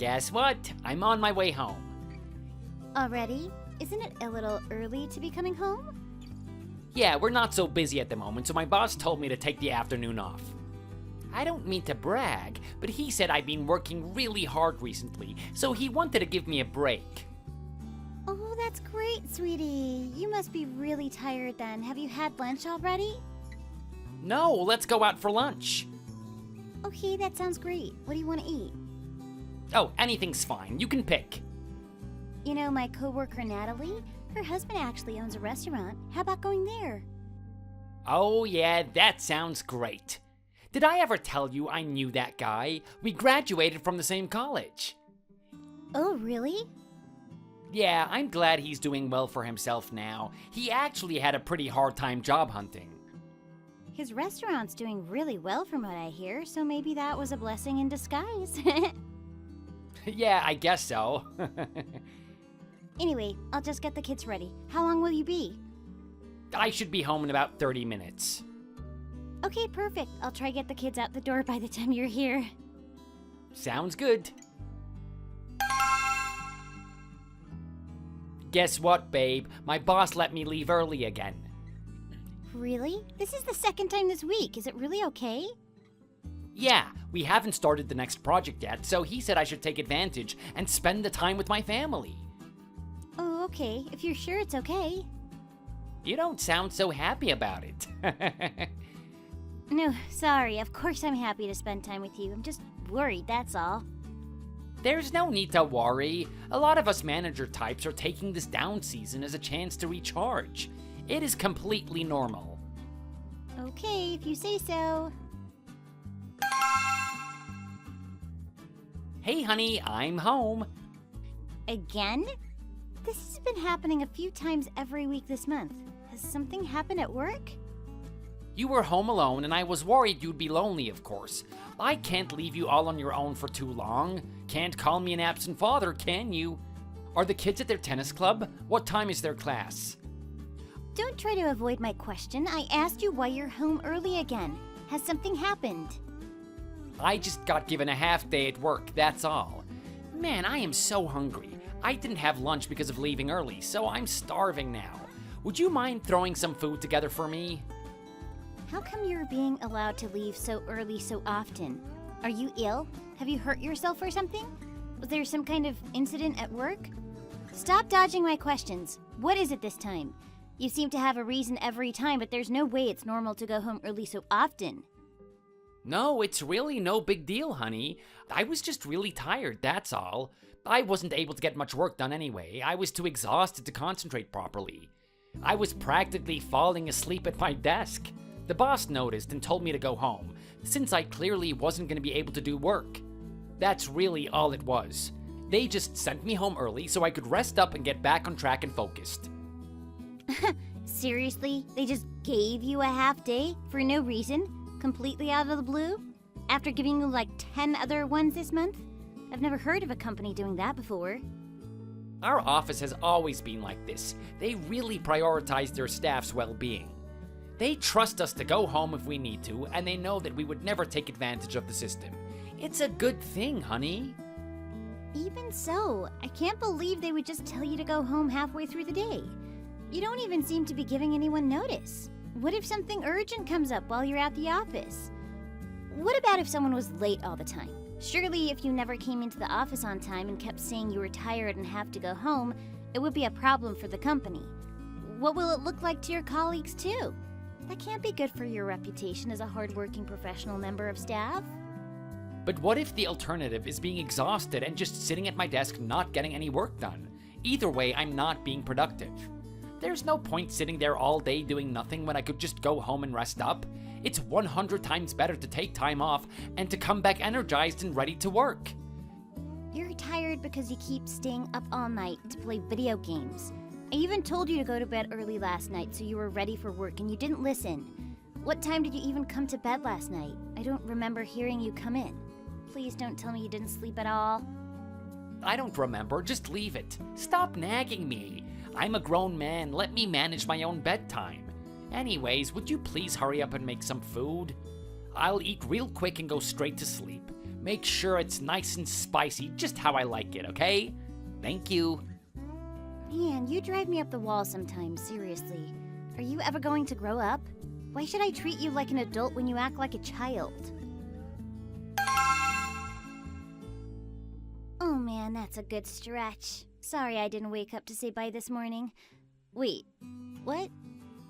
Guess what? I'm on my way home. Already? Isn't it a little early to be coming home? Yeah, we're not so busy at the moment, so my boss told me to take the afternoon off. I don't mean to brag, but he said I've been working really hard recently, so he wanted to give me a break. Oh, that's great, sweetie. You must be really tired then. Have you had lunch already? No, let's go out for lunch. Okay, that sounds great. What do you want to eat? Oh, anything's fine. You can pick. You know, my coworker Natalie, her husband actually owns a restaurant. How about going there? Oh yeah, that sounds great. Did I ever tell you I knew that guy? We graduated from the same college. Oh, really? Yeah, I'm glad he's doing well for himself now. He actually had a pretty hard time job hunting. His restaurant's doing really well from what I hear, so maybe that was a blessing in disguise. Yeah, I guess so. Anyway, I'll just get the kids ready. How long will you be? I should be home in about 30 minutes. Okay, perfect. I'll try to get the kids out the door by the time you're here. Sounds good. Guess what, babe? My boss let me leave early again. Really? This is the second time this week. Is it really okay? Yeah, we haven't started the next project yet, so he said I should take advantage and spend the time with my family. Oh, okay. If you're sure it's okay. You don't sound so happy about it. No, sorry. Of course I'm happy to spend time with you. I'm just worried, that's all. There's no need to worry. A lot of us manager types are taking this down season as a chance to recharge. It is completely normal. Okay, if you say so. Hey honey, I'm home. Again? This has been happening a few times every week this month. Has something happened at work? You were home alone and I was worried you'd be lonely, of course. I can't leave you all on your own for too long. Can't call me an absent father, can you? Are the kids at their tennis club? What time is their class? Don't try to avoid my question. I asked you why you're home early again. Has something happened? I just got given a half day at work, that's all. Man, I am so hungry. I didn't have lunch because of leaving early, so I'm starving now. Would you mind throwing some food together for me? How come you're being allowed to leave so early so often? Are you ill? Have you hurt yourself or something? Was there some kind of incident at work? Stop dodging my questions. What is it this time? You seem to have a reason every time, but there's no way it's normal to go home early so often. No, it's really no big deal, honey. I was just really tired, that's all. I wasn't able to get much work done anyway. I was too exhausted to concentrate properly. I was practically falling asleep at my desk. The boss noticed and told me to go home, since I clearly wasn't going to be able to do work. That's really all it was. They just sent me home early so I could rest up and get back on track and focused. Seriously? They just gave you a half day for no reason? Completely out of the blue? After giving you like 10 other ones this month? I've never heard of a company doing that before. Our office has always been like this. They really prioritize their staff's well-being. They trust us to go home if we need to, and they know that we would never take advantage of the system. It's a good thing, honey. Even so, I can't believe they would just tell you to go home halfway through the day. You don't even seem to be giving anyone notice. What if something urgent comes up while you're at the office? What about if someone was late all the time? Surely if you never came into the office on time and kept saying you were tired and have to go home, it would be a problem for the company. What will it look like to your colleagues too? That can't be good for your reputation as a hardworking professional member of staff. But what if the alternative is being exhausted and just sitting at my desk not getting any work done? Either way, I'm not being productive. There's no point sitting there all day doing nothing when I could just go home and rest up. It's 100 times better to take time off and to come back energized and ready to work. You're tired because you keep staying up all night to play video games. I even told you to go to bed early last night so you were ready for work and you didn't listen. What time did you even come to bed last night? I don't remember hearing you come in. Please don't tell me you didn't sleep at all. I don't remember, just leave it. Stop nagging me. I'm a grown man, let me manage my own bedtime. Anyways, would you please hurry up and make some food? I'll eat real quick and go straight to sleep. Make sure it's nice and spicy, just how I like it, okay? Thank you. Man, you drive me up the wall sometimes, seriously. Are you ever going to grow up? Why should I treat you like an adult when you act like a child? Oh man, that's a good stretch. Sorry I didn't wake up to say bye this morning. Wait, what?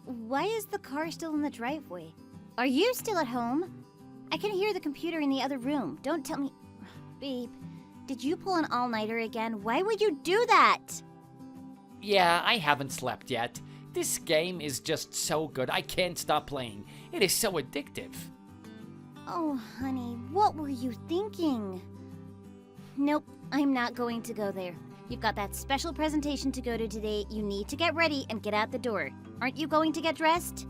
Why is the car still in the driveway? Are you still at home? I can hear the computer in the other room. Don't tell me... Babe, did you pull an all-nighter again? Why would you do that? Yeah, I haven't slept yet. This game is just so good, I can't stop playing. It is so addictive. Oh, honey, what were you thinking? Nope, I'm not going to go there. You've got that special presentation to go to today. You need to get ready and get out the door. Aren't you going to get dressed?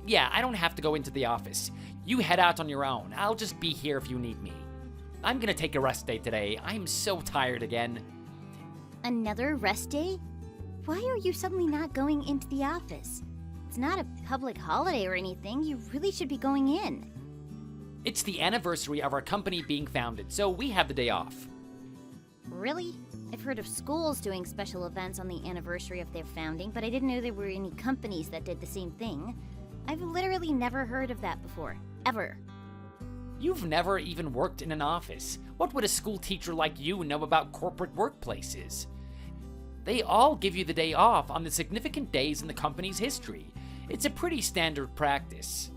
Yeah, I don't have to go into the office. You head out on your own. I'll just be here if you need me. I'm gonna take a rest day today. I'm so tired again. Another rest day? Why are you suddenly not going into the office? It's not a public holiday or anything. You really should be going in. It's the anniversary of our company being founded, so we have the day off. Really? I've heard of schools doing special events on the anniversary of their founding, but I didn't know there were any companies that did the same thing. I've literally never heard of that before. Ever. You've never even worked in an office. What would a school teacher like you know about corporate workplaces? They all give you the day off on the significant days in the company's history. It's a pretty standard practice.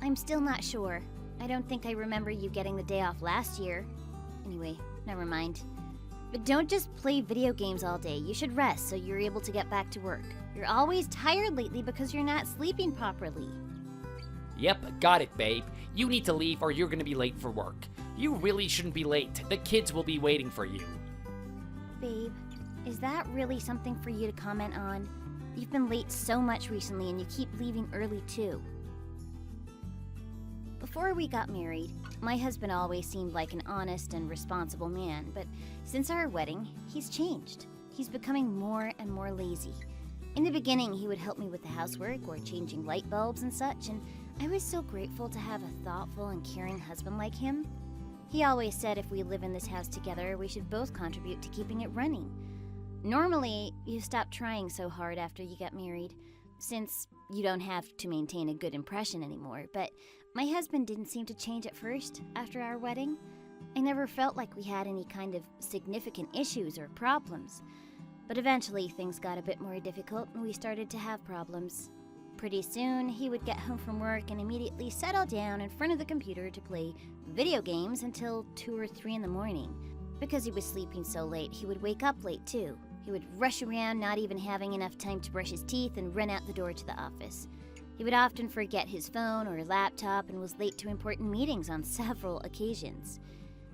I'm still not sure. I don't think I remember you getting the day off last year. Anyway, never mind. But don't just play video games all day. You should rest so you're able to get back to work. You're always tired lately because you're not sleeping properly. Yep, got it, babe. You need to leave or you're gonna be late for work. You really shouldn't be late. The kids will be waiting for you. Babe, is that really something for you to comment on? You've been late so much recently and you keep leaving early too. Before we got married, my husband always seemed like an honest and responsible man, but since our wedding, he's changed. He's becoming more and more lazy. In the beginning, he would help me with the housework or changing light bulbs and such, and I was so grateful to have a thoughtful and caring husband like him. He always said if we live in this house together, we should both contribute to keeping it running. Normally, you stop trying so hard after you get married, since you don't have to maintain a good impression anymore, but my husband didn't seem to change at first after our wedding. I never felt like we had any kind of significant issues or problems. But eventually things got a bit more difficult and we started to have problems. Pretty soon, he would get home from work and immediately settle down in front of the computer to play video games until 2 or 3 in the morning. Because he was sleeping so late, he would wake up late too. He would rush around, not even having enough time to brush his teeth, and run out the door to the office. He would often forget his phone or laptop and was late to important meetings on several occasions.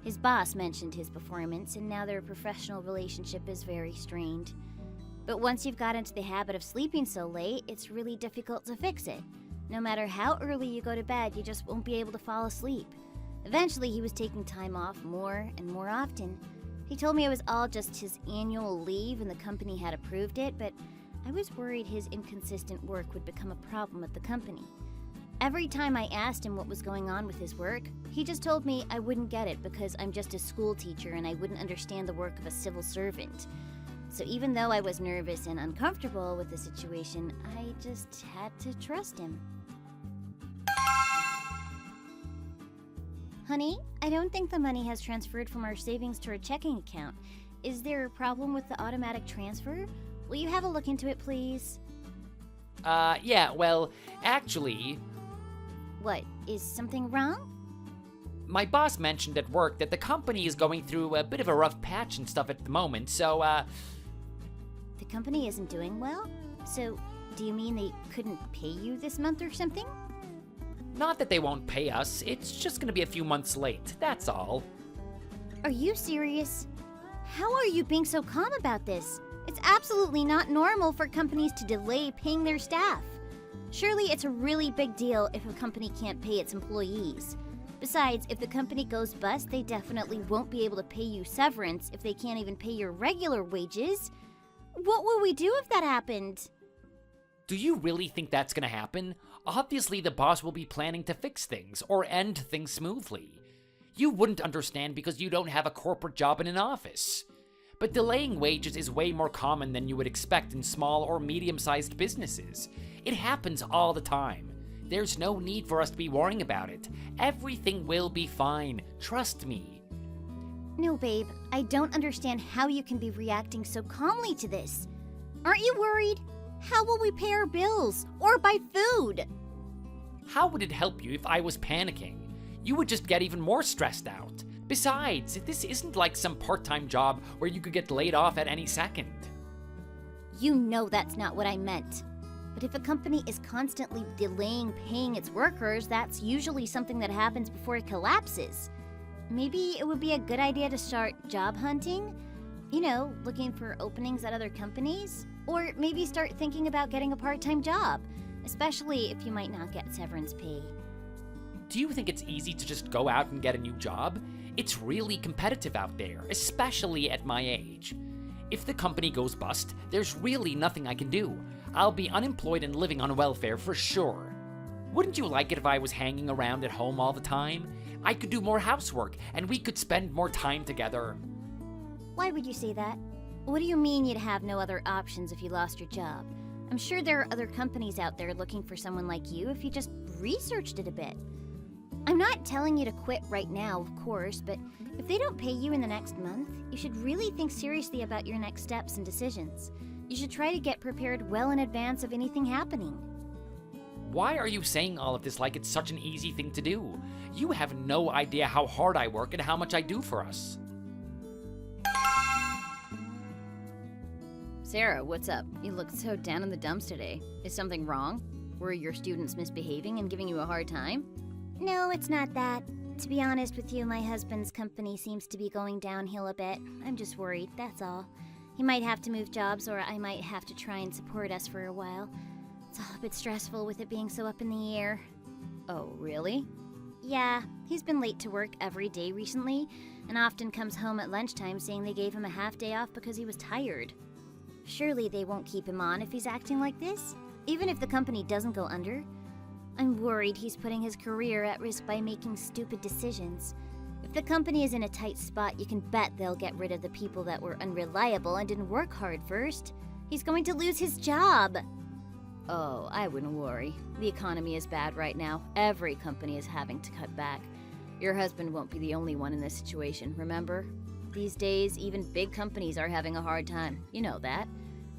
His boss mentioned his performance, and now their professional relationship is very strained. But once you've got into the habit of sleeping so late, it's really difficult to fix it. No matter how early you go to bed, you just won't be able to fall asleep. Eventually, he was taking time off more and more often. He told me it was all just his annual leave and the company had approved it, but I was worried his inconsistent work would become a problem at the company. Every time I asked him what was going on with his work, he just told me I wouldn't get it because I'm just a school teacher and I wouldn't understand the work of a civil servant. So even though I was nervous and uncomfortable with the situation, I just had to trust him. Honey, I don't think the money has transferred from our savings to our checking account. Is there a problem with the automatic transfer? Will you have a look into it, please? Yeah, well, actually... What, is something wrong? My boss mentioned at work that the company is going through a bit of a rough patch and stuff at the moment, so, The company isn't doing well? So, do you mean they couldn't pay you this month or something? Not that they won't pay us, it's just gonna be a few months late, that's all. Are you serious? How are you being so calm about this? It's absolutely not normal for companies to delay paying their staff. Surely it's a really big deal if a company can't pay its employees. Besides, if the company goes bust, they definitely won't be able to pay you severance if they can't even pay your regular wages. What will we do if that happened? Do you really think that's gonna happen? Obviously the boss will be planning to fix things, or end things smoothly. You wouldn't understand because you don't have a corporate job in an office. But delaying wages is way more common than you would expect in small or medium-sized businesses. It happens all the time. There's no need for us to be worrying about it. Everything will be fine. Trust me. No, babe, I don't understand how you can be reacting so calmly to this. Aren't you worried? How will we pay our bills? Or buy food? How would it help you if I was panicking? You would just get even more stressed out. Besides, this isn't like some part-time job where you could get laid off at any second. You know that's not what I meant. But if a company is constantly delaying paying its workers, that's usually something that happens before it collapses. Maybe it would be a good idea to start job hunting? You know, looking for openings at other companies? Or maybe start thinking about getting a part-time job, especially if you might not get severance pay. Do you think it's easy to just go out and get a new job? It's really competitive out there, especially at my age. If the company goes bust, there's really nothing I can do. I'll be unemployed and living on welfare for sure. Wouldn't you like it if I was hanging around at home all the time? I could do more housework, and we could spend more time together. Why would you say that? What do you mean you'd have no other options if you lost your job? I'm sure there are other companies out there looking for someone like you if you just researched it a bit. I'm not telling you to quit right now, of course, but if they don't pay you in the next month, you should really think seriously about your next steps and decisions. You should try to get prepared well in advance of anything happening. Why are you saying all of this like it's such an easy thing to do? You have no idea how hard I work and how much I do for us. Sarah, what's up? You look so down in the dumps today. Is something wrong? Were your students misbehaving and giving you a hard time? No, it's not that. To be honest with you, my husband's company seems to be going downhill a bit. I'm just worried, that's all. He might have to move jobs, or I might have to try and support us for a while. It's all a bit stressful with it being so up in the air. Oh, really? Yeah, he's been late to work every day recently, and often comes home at lunchtime saying they gave him a half day off because he was tired. Surely they won't keep him on if he's acting like this, even if the company doesn't go under. I'm worried he's putting his career at risk by making stupid decisions. If the company is in a tight spot, you can bet they'll get rid of the people that were unreliable and didn't work hard first. He's going to lose his job. Oh, I wouldn't worry. The economy is bad right now. Every company is having to cut back. Your husband won't be the only one in this situation, remember? These days, even big companies are having a hard time. You know that.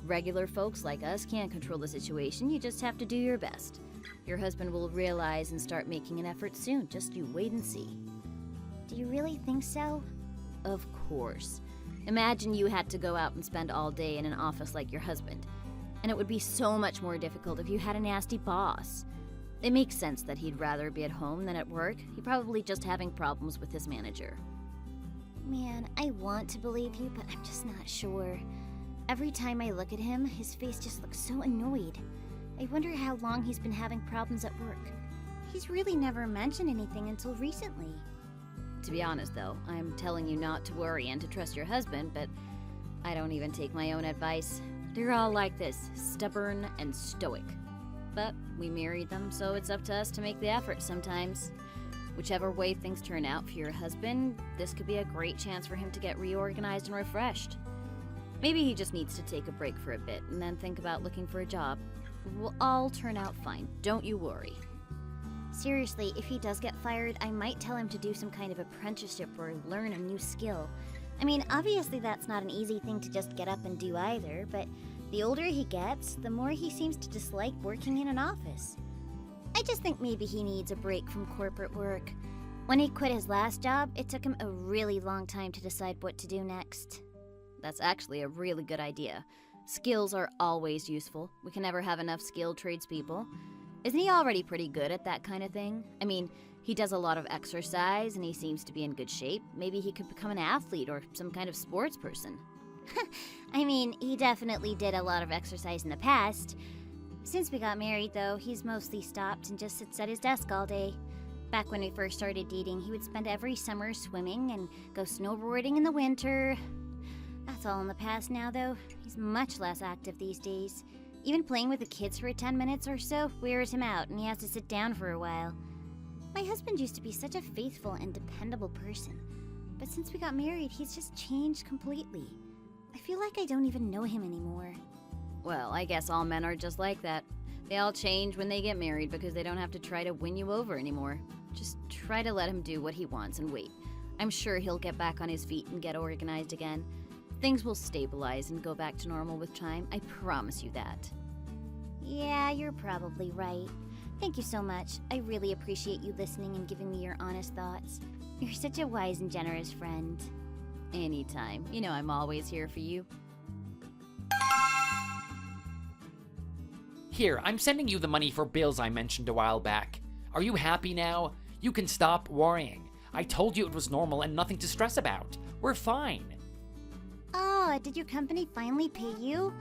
Regular folks like us can't control the situation. You just have to do your best. Your husband will realize and start making an effort soon. Just you wait and see. Do you really think so? Of course. Imagine you had to go out and spend all day in an office like your husband. And it would be so much more difficult if you had a nasty boss. It makes sense that he'd rather be at home than at work. He's probably just having problems with his manager. Man, I want to believe you, but I'm just not sure. Every time I look at him, his face just looks so annoyed. I wonder how long he's been having problems at work. He's really never mentioned anything until recently. To be honest, though, I'm telling you not to worry and to trust your husband, but I don't even take my own advice. They're all like this, stubborn and stoic. But we married them, so it's up to us to make the effort sometimes. Whichever way things turn out for your husband, this could be a great chance for him to get reorganized and refreshed. Maybe he just needs to take a break for a bit and then think about looking for a job. It will all turn out fine, don't you worry. Seriously, if he does get fired, I might tell him to do some kind of apprenticeship or learn a new skill. I mean, obviously that's not an easy thing to just get up and do either, but the older he gets, the more he seems to dislike working in an office. I just think maybe he needs a break from corporate work. When he quit his last job, it took him a really long time to decide what to do next. That's actually a really good idea. Skills are always useful. We can never have enough skilled tradespeople. Isn't he already pretty good at that kind of thing? I mean, he does a lot of exercise and he seems to be in good shape. Maybe he could become an athlete or some kind of sports person. I mean, he definitely did a lot of exercise in the past. Since we got married, though, he's mostly stopped and just sits at his desk all day. Back when we first started dating, he would spend every summer swimming and go snowboarding in the winter. That's all in the past now, though. He's much less active these days. Even playing with the kids for 10 minutes or so wears him out, and he has to sit down for a while. My husband used to be such a faithful and dependable person, but since we got married, he's just changed completely. I feel like I don't even know him anymore. Well, I guess all men are just like that. They all change when they get married because they don't have to try to win you over anymore. Just try to let him do what he wants and wait. I'm sure he'll get back on his feet and get organized again. Things will stabilize and go back to normal with time. I promise you that. Yeah, you're probably right. Thank you so much. I really appreciate you listening and giving me your honest thoughts. You're such a wise and generous friend. Anytime. You know I'm always here for you. Here, I'm sending you the money for bills I mentioned a while back. Are you happy now? You can stop worrying. I told you it was normal and nothing to stress about. We're fine. Oh, did your company finally pay you?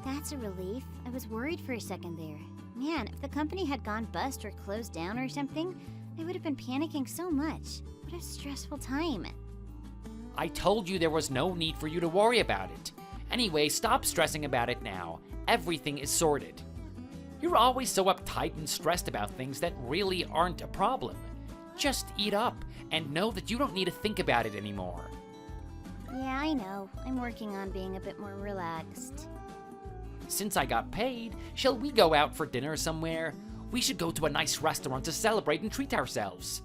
That's a relief. I was worried for a second there. Man, if the company had gone bust or closed down or something, I would have been panicking so much. What a stressful time. I told you there was no need for you to worry about it. Anyway, stop stressing about it now. Everything is sorted. You're always so uptight and stressed about things that really aren't a problem. Just eat up and know that you don't need to think about it anymore. Yeah, I know. I'm working on being a bit more relaxed. Since I got paid, shall we go out for dinner somewhere? We should go to a nice restaurant to celebrate and treat ourselves.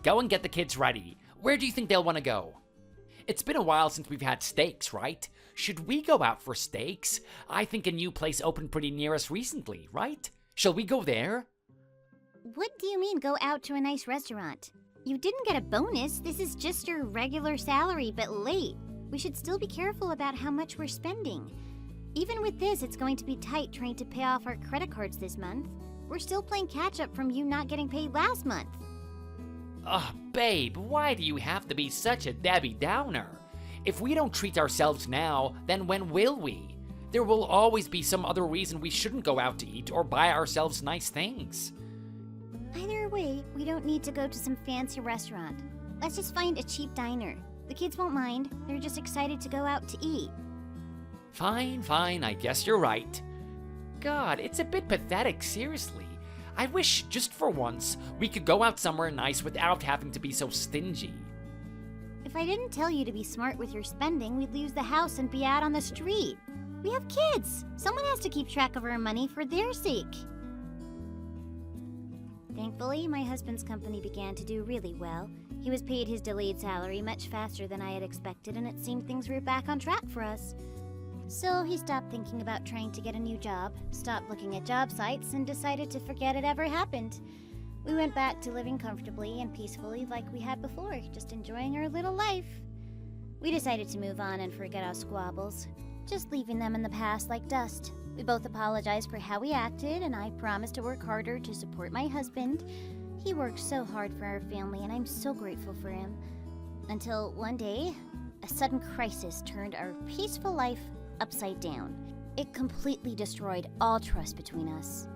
Go and get the kids ready. Where do you think they'll want to go? It's been a while since we've had steaks, right? Should we go out for steaks? I think a new place opened pretty near us recently, right? Shall we go there? What do you mean, go out to a nice restaurant? You didn't get a bonus. This is just your regular salary, but late. We should still be careful about how much we're spending. Even with this, it's going to be tight trying to pay off our credit cards this month. We're still playing catch up from you not getting paid last month. Ugh, babe, why do you have to be such a Debbie Downer? If we don't treat ourselves now, then when will we? There will always be some other reason we shouldn't go out to eat or buy ourselves nice things. Either way, we don't need to go to some fancy restaurant. Let's just find a cheap diner. The kids won't mind. They're just excited to go out to eat. Fine, I guess you're right. God, it's a bit pathetic, seriously. I wish, just for once, we could go out somewhere nice without having to be so stingy. If I didn't tell you to be smart with your spending, we'd lose the house and be out on the street. We have kids. Someone has to keep track of our money for their sake. Thankfully, my husband's company began to do really well. He was paid his delayed salary much faster than I had expected, and it seemed things were back on track for us. So he stopped thinking about trying to get a new job, stopped looking at job sites, and decided to forget it ever happened. We went back to living comfortably and peacefully like we had before, just enjoying our little life. We decided to move on and forget our squabbles, just leaving them in the past like dust. We both apologized for how we acted, and I promised to work harder to support my husband. He worked so hard for our family, and I'm so grateful for him. Until one day, a sudden crisis turned our peaceful life upside down. It completely destroyed all trust between us.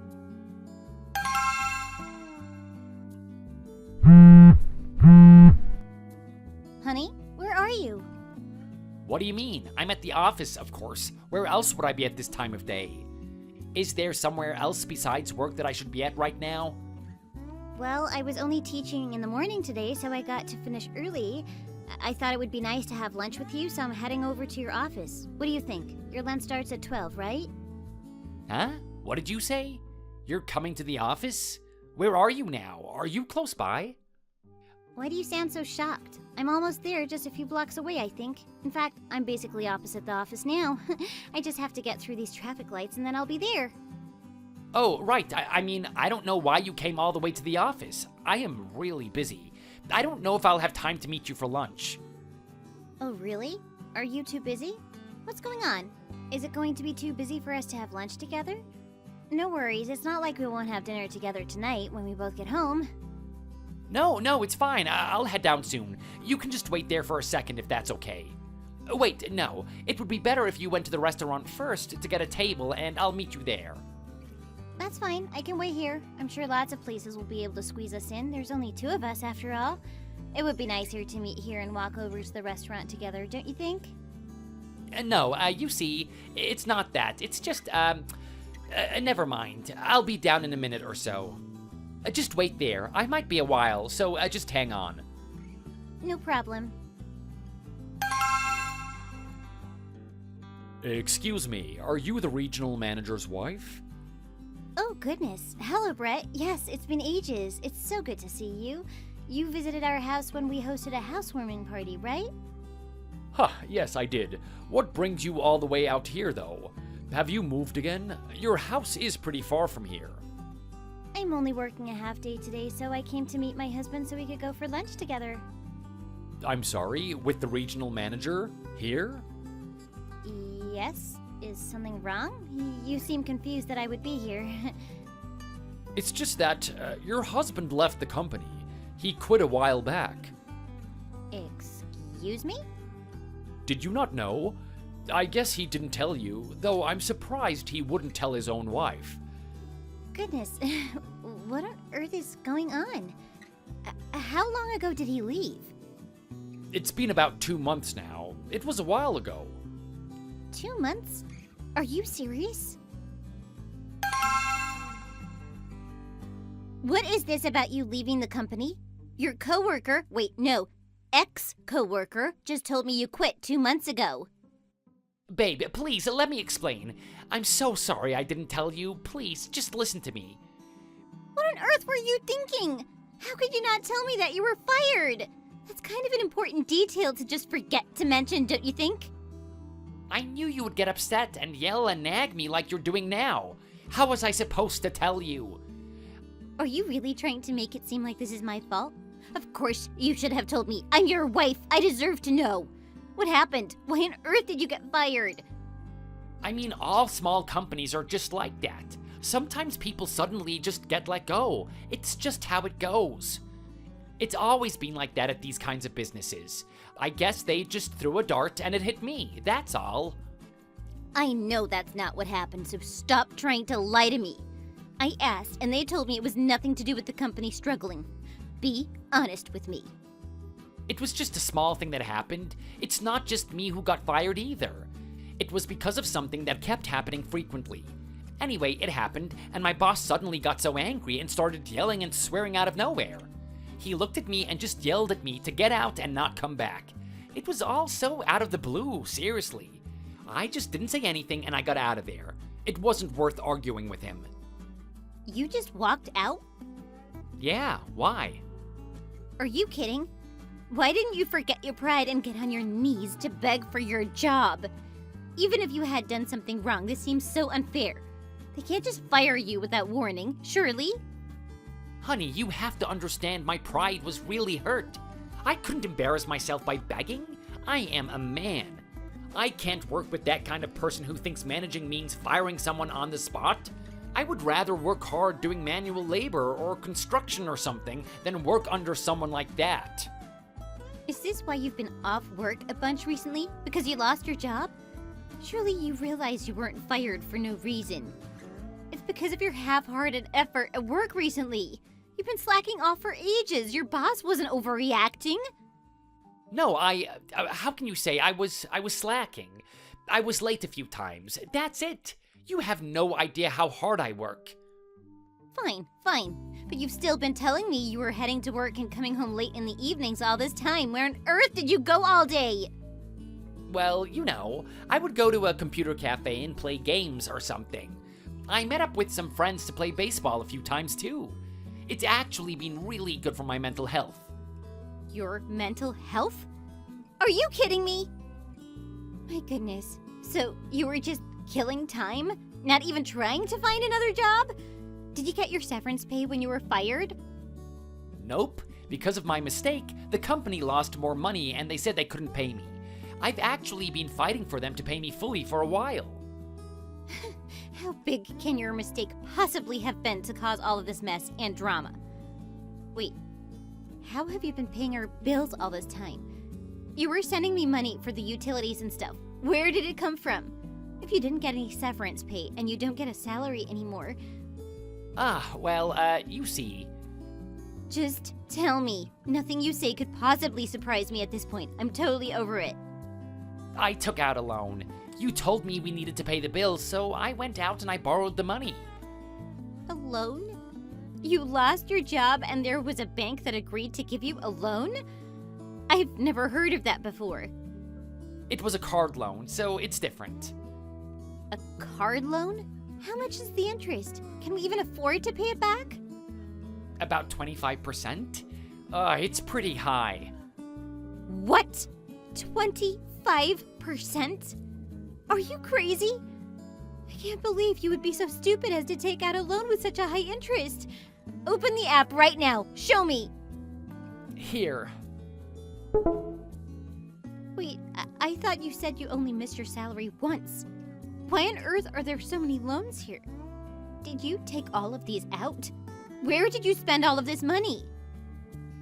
Honey, where are you? What do you mean? I'm at the office, of course. Where else would I be at this time of day? Is there somewhere else besides work that I should be at right now? Well, I was only teaching in the morning today, so I got to finish early. I thought it would be nice to have lunch with you, so I'm heading over to your office. What do you think? Your lunch starts at 12, right? Huh? What did you say? You're coming to the office? Where are you now? Are you close by? Why do you sound so shocked? I'm almost there, just a few blocks away, I think. In fact, I'm basically opposite the office now. I just have to get through these traffic lights and then I'll be there. Oh, right. I mean, I don't know why you came all the way to the office. I am really busy. I don't know if I'll have time to meet you for lunch. Oh, really? Are you too busy? What's going on? Is it going to be too busy for us to have lunch together? No worries, it's not like we won't have dinner together tonight when we both get home. No, it's fine. I'll head down soon. You can just wait there for a second if that's okay. Wait, no. It would be better if you went to the restaurant first to get a table, and I'll meet you there. That's fine, I can wait here. I'm sure lots of places will be able to squeeze us in. There's only two of us after all. It would be nicer to meet here and walk over to the restaurant together, don't you think? No, you see, it's not that. It's just, never mind. I'll be down in a minute or so. Just wait there. I might be a while, so just hang on. No problem. Excuse me, are you the regional manager's wife? Oh, goodness. Hello, Brett. Yes, it's been ages. It's so good to see you. You visited our house when we hosted a housewarming party, right? Huh, yes, I did. What brings you all the way out here, though? Have you moved again? Your house is pretty far from here. I'm only working a half day today, so I came to meet my husband so we could go for lunch together. I'm sorry, with the regional manager? Here? Yes? Is something wrong? You seem confused that I would be here. It's just that your husband left the company. He quit a while back. Excuse me? Did you not know? I guess he didn't tell you, though I'm surprised he wouldn't tell his own wife. Goodness, what on earth is going on? How long ago did he leave? It's been about 2 months now. It was a while ago. 2 months? Are you serious? What is this about you leaving the company? Your coworker, wait, no, ex-coworker just told me you quit 2 months ago. Babe, please, let me explain. I'm so sorry I didn't tell you. Please, just listen to me. What on earth were you thinking? How could you not tell me that you were fired? That's kind of an important detail to just forget to mention, don't you think? I knew you would get upset and yell and nag me like you're doing now. How was I supposed to tell you? Are you really trying to make it seem like this is my fault? Of course, you should have told me. I'm your wife. I deserve to know. What happened? Why on earth did you get fired? I mean, all small companies are just like that. Sometimes people suddenly just get let go. It's just how it goes. It's always been like that at these kinds of businesses. I guess they just threw a dart and it hit me, that's all. I know that's not what happened, so stop trying to lie to me. I asked, and they told me it was nothing to do with the company struggling. Be honest with me. It was just a small thing that happened. It's not just me who got fired either. It was because of something that kept happening frequently. Anyway, it happened, and my boss suddenly got so angry and started yelling and swearing out of nowhere. He looked at me and just yelled at me to get out and not come back. It was all so out of the blue, seriously. I just didn't say anything and I got out of there. It wasn't worth arguing with him. You just walked out? Yeah, why? Are you kidding? Why didn't you forget your pride and get on your knees to beg for your job? Even if you had done something wrong, this seems so unfair. They can't just fire you without warning, surely? Honey, you have to understand my pride was really hurt. I couldn't embarrass myself by begging. I am a man. I can't work with that kind of person who thinks managing means firing someone on the spot. I would rather work hard doing manual labor or construction or something than work under someone like that. Is this why you've been off work a bunch recently? Because you lost your job? Surely you realize you weren't fired for no reason. It's because of your half-hearted effort at work recently. You've been slacking off for ages. Your boss wasn't overreacting. No, how can you say I was slacking? I was late a few times. That's it. You have no idea how hard I work. Fine. But you've still been telling me you were heading to work and coming home late in the evenings all this time. Where on earth did you go all day? Well, you know, I would go to a computer cafe and play games or something. I met up with some friends to play baseball a few times too. It's actually been really good for my mental health. Your mental health? Are you kidding me? My goodness. So you were just killing time? Not even trying to find another job? Did you get your severance pay when you were fired? Nope. Because of my mistake, the company lost more money and they said they couldn't pay me. I've actually been fighting for them to pay me fully for a while. How big can your mistake possibly have been to cause all of this mess and drama? Wait, how have you been paying our bills all this time? You were sending me money for the utilities and stuff. Where did it come from? If you didn't get any severance pay and you don't get a salary anymore... You see... Just tell me. Nothing you say could possibly surprise me at this point. I'm totally over it. I took out a loan. You told me we needed to pay the bills, so I went out and I borrowed the money. A loan? You lost your job and there was a bank that agreed to give you a loan? I've never heard of that before. It was a card loan, so it's different. A card loan? How much is the interest? Can we even afford to pay it back? About 25%? It's pretty high. What? 25%? Are you crazy? I can't believe you would be so stupid as to take out a loan with such a high interest. Open the app right now. Show me. Here. Wait, I thought you said you only missed your salary once. Why on earth are there so many loans here? Did you take all of these out? Where did you spend all of this money?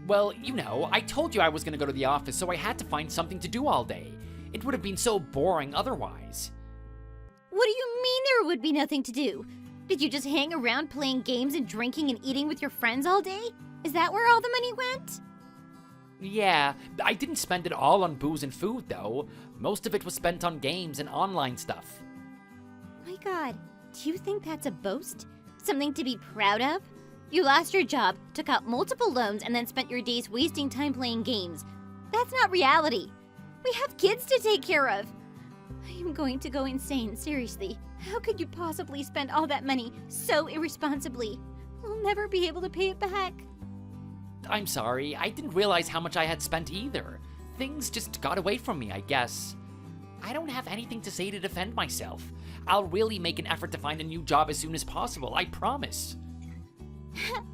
Well, you know, I told you I was gonna go to the office, so I had to find something to do all day. It would have been so boring otherwise. What do you mean there would be nothing to do? Did you just hang around playing games and drinking and eating with your friends all day? Is that where all the money went? Yeah, I didn't spend it all on booze and food, though. Most of it was spent on games and online stuff. My God, do you think that's a boast? Something to be proud of? You lost your job, took out multiple loans, and then spent your days wasting time playing games. That's not reality. We have kids to take care of. I am going to go insane, seriously. How could you possibly spend all that money so irresponsibly? We'll never be able to pay it back. I'm sorry, I didn't realize how much I had spent either. Things just got away from me, I guess. I don't have anything to say to defend myself. I'll really make an effort to find a new job as soon as possible, I promise.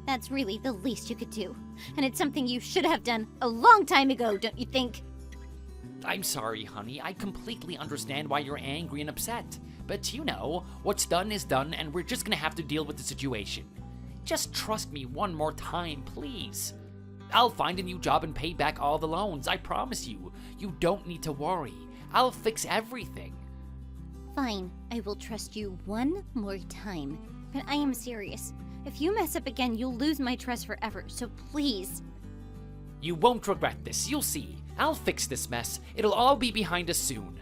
That's really the least you could do. And it's something you should have done a long time ago, don't you think? I'm sorry, honey. I completely understand why you're angry and upset. But you know, what's done is done, and we're just gonna have to deal with the situation. Just trust me one more time, please. I'll find a new job and pay back all the loans, I promise you. You don't need to worry. I'll fix everything. Fine, I will trust you one more time. But I am serious. If you mess up again, you'll lose my trust forever, so please. You won't regret this, you'll see. I'll fix this mess. It'll all be behind us soon.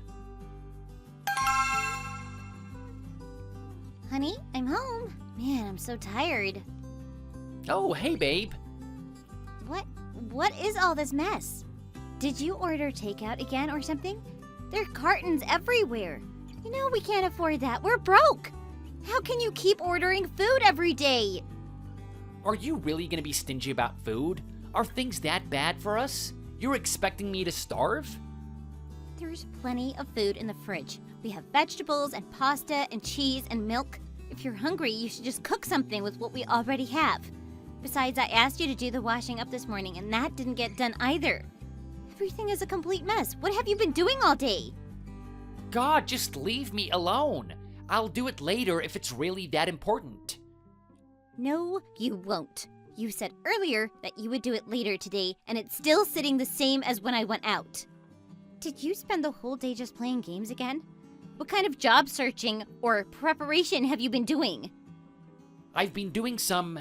Honey, I'm home. Man, I'm so tired. Oh, hey, babe. What is all this mess? Did you order takeout again or something? There are cartons everywhere. You know we can't afford that. We're broke. How can you keep ordering food every day? Are you really gonna be stingy about food? Are things that bad for us? You're expecting me to starve? There's plenty of food in the fridge. We have vegetables and pasta and cheese and milk. If you're hungry, you should just cook something with what we already have. Besides, I asked you to do the washing up this morning, and that didn't get done either. Everything is a complete mess. What have you been doing all day? God, just leave me alone. I'll do it later if it's really that important. No, you won't. You said earlier that you would do it later today, and it's still sitting the same as when I went out. Did you spend the whole day just playing games again? What kind of job searching or preparation have you been doing? I've been doing some...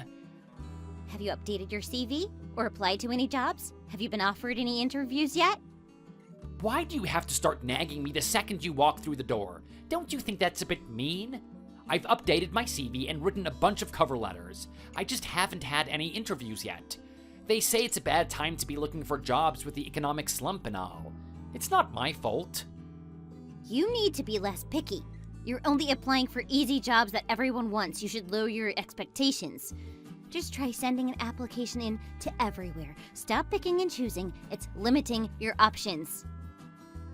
Have you updated your CV or applied to any jobs? Have you been offered any interviews yet? Why do you have to start nagging me the second you walk through the door? Don't you think that's a bit mean? I've updated my CV and written a bunch of cover letters. I just haven't had any interviews yet. They say it's a bad time to be looking for jobs with the economic slump and all. It's not my fault. You need to be less picky. You're only applying for easy jobs that everyone wants. You should lower your expectations. Just try sending an application in to everywhere. Stop picking and choosing. It's limiting your options.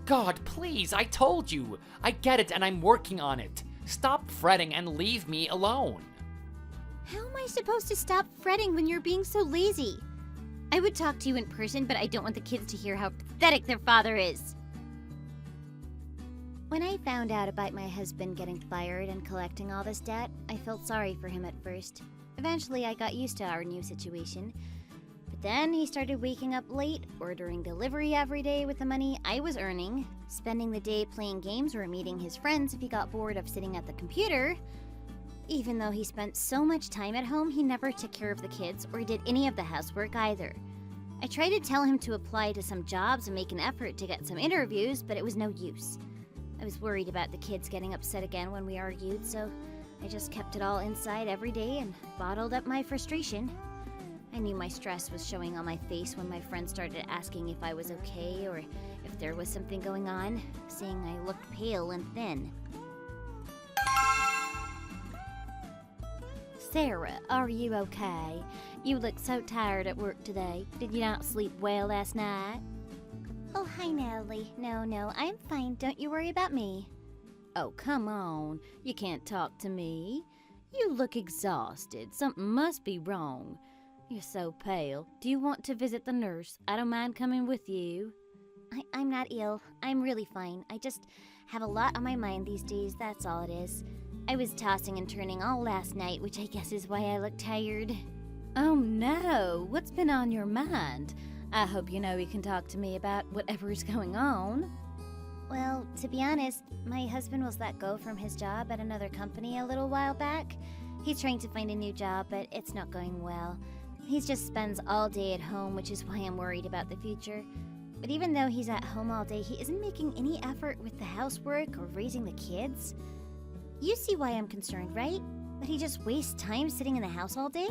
God, please, I told you. I get it and I'm working on it. Stop fretting and leave me alone. How am I supposed to stop fretting when you're being so lazy? I would talk to you in person, but I don't want the kids to hear how pathetic their father is. When I found out about my husband getting fired and collecting all this debt, I felt sorry for him at first. Eventually, I got used to our new situation. But then he started waking up late, ordering delivery every day with the money I was earning, spending the day playing games or meeting his friends if he got bored of sitting at the computer. Even though he spent so much time at home, he never took care of the kids or did any of the housework either. I tried to tell him to apply to some jobs and make an effort to get some interviews, but it was no use. I was worried about the kids getting upset again when we argued, so I just kept it all inside every day and bottled up my frustration. I knew my stress was showing on my face when my friends started asking if I was okay or if there was something going on, saying I looked pale and thin. Sarah, are you okay? You look so tired at work today. Did you not sleep well last night? Oh, hi, Natalie. No, I'm fine. Don't you worry about me. Oh, come on. You can't talk to me. You look exhausted. Something must be wrong. You're so pale. Do you want to visit the nurse? I don't mind coming with you. I'm not ill. I'm really fine. I just have a lot on my mind these days, that's all it is. I was tossing and turning all last night, which I guess is why I look tired. Oh no, what's been on your mind? I hope you know you can talk to me about whatever's going on. Well, to be honest, my husband was let go from his job at another company a little while back. He's trying to find a new job, but it's not going well. He just spends all day at home, which is why I'm worried about the future. But even though he's at home all day, he isn't making any effort with the housework or raising the kids. You see why I'm concerned, right? That he just wastes time sitting in the house all day?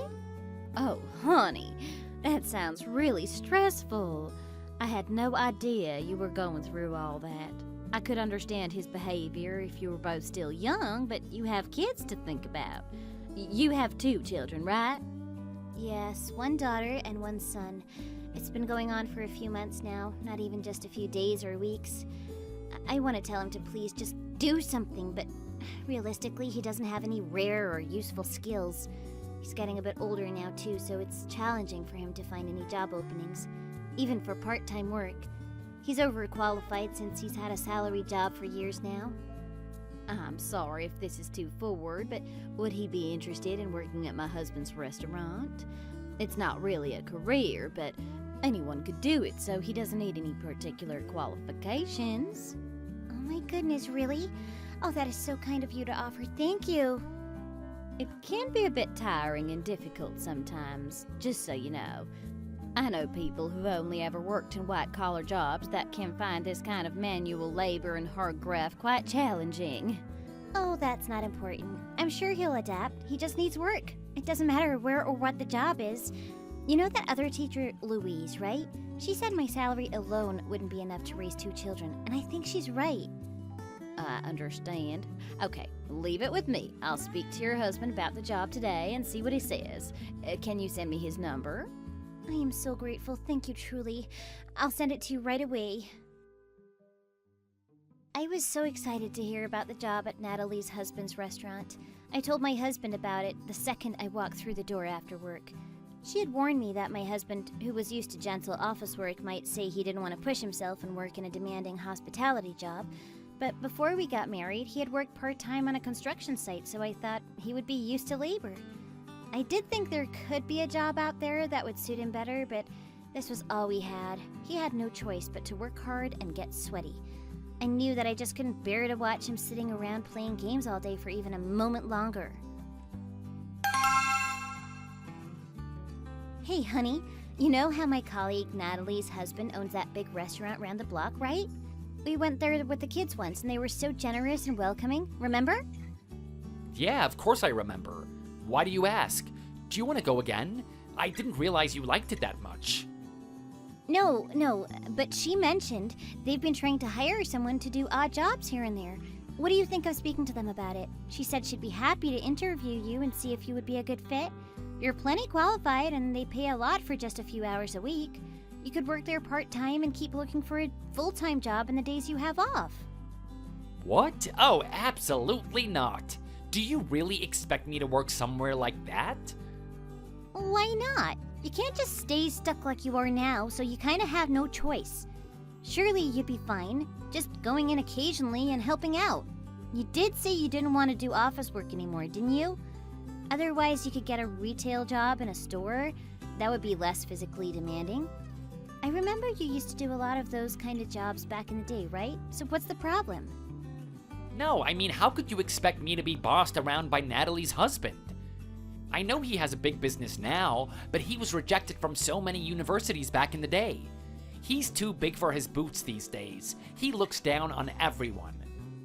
Oh, honey, that sounds really stressful. I had no idea you were going through all that. I could understand his behavior if you were both still young, but you have kids to think about. You have 2 children, right? Yes, 1 daughter and 1 son. It's been going on for a few months now, not even just a few days or weeks. I want to tell him to please just do something, but realistically, he doesn't have any rare or useful skills. He's getting a bit older now, too, so it's challenging for him to find any job openings, even for part-time work. He's overqualified since he's had a salary job for years now. I'm sorry if this is too forward, but would he be interested in working at my husband's restaurant? It's not really a career, but anyone could do it, so he doesn't need any particular qualifications. Oh my goodness, really? Oh, that is so kind of you to offer. Thank you. It can be a bit tiring and difficult sometimes, just so you know. I know people who've only ever worked in white-collar jobs that can find this kind of manual labor and hard graft quite challenging. Oh, that's not important. I'm sure he'll adapt. He just needs work. It doesn't matter where or what the job is. You know that other teacher, Louise, right? She said my salary alone wouldn't be enough to raise 2 children, and I think she's right. I understand. Okay, leave it with me. I'll speak to your husband about the job today and see what he says. Can you send me his number? I am so grateful. Thank you, truly. I'll send it to you right away. I was so excited to hear about the job at Natalie's husband's restaurant. I told my husband about it the second I walked through the door after work. She had warned me that my husband, who was used to gentle office work, might say he didn't want to push himself and work in a demanding hospitality job. But before we got married, he had worked part-time on a construction site, so I thought he would be used to labor. I did think there could be a job out there that would suit him better, but this was all we had. He had no choice but to work hard and get sweaty. I knew that I just couldn't bear to watch him sitting around playing games all day for even a moment longer. Hey, honey, you know how my colleague Natalie's husband owns that big restaurant round the block, right? We went there with the kids once, and they were so generous and welcoming. Remember? Yeah, of course I remember. Why do you ask? Do you want to go again? I didn't realize you liked it that much. No, but she mentioned they've been trying to hire someone to do odd jobs here and there. What do you think of speaking to them about it? She said she'd be happy to interview you and see if you would be a good fit. You're plenty qualified, and they pay a lot for just a few hours a week. You could work there part-time and keep looking for a full-time job in the days you have off. What? Oh, absolutely not. Do you really expect me to work somewhere like that? Why not? You can't just stay stuck like you are now, so you kind of have no choice. Surely you'd be fine, just going in occasionally and helping out. You did say you didn't want to do office work anymore, didn't you? Otherwise, you could get a retail job in a store. That would be less physically demanding. I remember you used to do a lot of those kind of jobs back in the day, right? So what's the problem? No, I mean, how could you expect me to be bossed around by Natalie's husband? I know he has a big business now, but he was rejected from so many universities back in the day. He's too big for his boots these days. He looks down on everyone.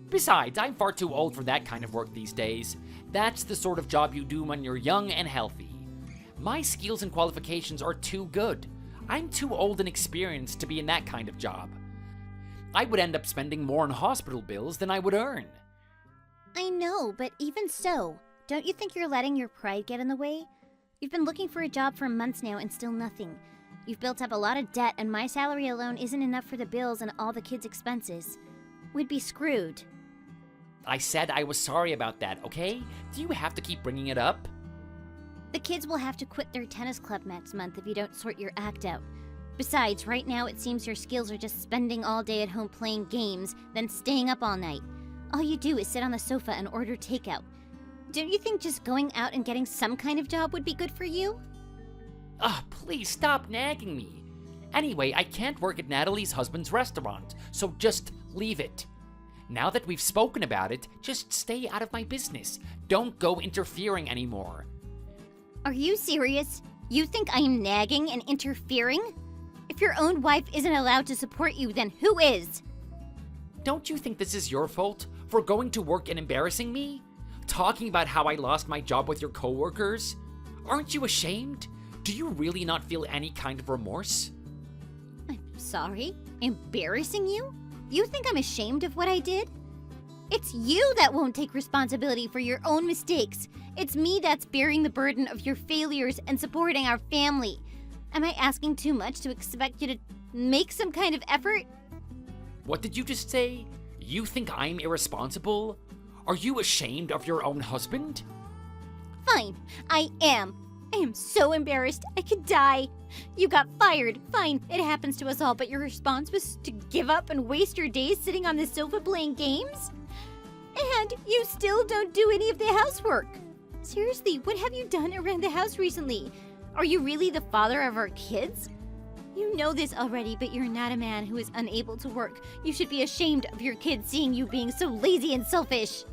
Besides, I'm far too old for that kind of work these days. That's the sort of job you do when you're young and healthy. My skills and qualifications are too good. I'm too old and experienced to be in that kind of job. I would end up spending more on hospital bills than I would earn. I know, but even so, don't you think you're letting your pride get in the way? You've been looking for a job for months now and still nothing. You've built up a lot of debt, and my salary alone isn't enough for the bills and all the kids' expenses. We'd be screwed. I said I was sorry about that, okay? Do you have to keep bringing it up? The kids will have to quit their tennis club next month if you don't sort your act out. Besides, right now it seems your skills are just spending all day at home playing games, then staying up all night. All you do is sit on the sofa and order takeout. Don't you think just going out and getting some kind of job would be good for you? Please stop nagging me. Anyway, I can't work at Natalie's husband's restaurant, so just leave it. Now that we've spoken about it, just stay out of my business. Don't go interfering anymore. Are you serious? You think I am nagging and interfering? If your own wife isn't allowed to support you, then who is? Don't you think this is your fault for going to work and embarrassing me? Talking about how I lost my job with your coworkers? Aren't you ashamed? Do you really not feel any kind of remorse? I'm sorry? Embarrassing you? You think I'm ashamed of what I did? It's you that won't take responsibility for your own mistakes. It's me that's bearing the burden of your failures and supporting our family. Am I asking too much to expect you to make some kind of effort? What did you just say? You think I'm irresponsible? Are you ashamed of your own husband? Fine, I am. I am so embarrassed, I could die. You got fired. Fine, it happens to us all, but your response was to give up and waste your days sitting on the sofa playing games? And you still don't do any of the housework. Seriously, what have you done around the house recently? Are you really the father of our kids? You know this already, but you're not a man who is unable to work. You should be ashamed of your kids seeing you being so lazy and selfish.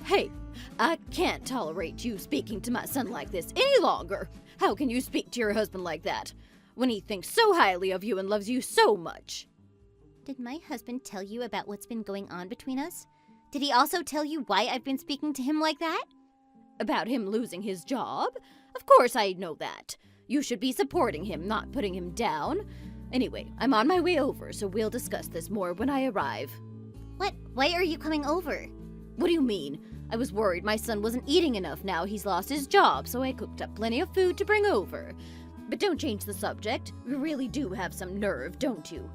Hey, I can't tolerate you speaking to my son like this any longer. How can you speak to your husband like that when he thinks so highly of you and loves you so much? Did my husband tell you about what's been going on between us? Did he also tell you why I've been speaking to him like that? About him losing his job? Of course I know that. You should be supporting him, not putting him down. Anyway, I'm on my way over, so we'll discuss this more when I arrive. What? Why are you coming over? What do you mean? I was worried my son wasn't eating enough now he's lost his job, so I cooked up plenty of food to bring over. But don't change the subject. You really do have some nerve, don't you?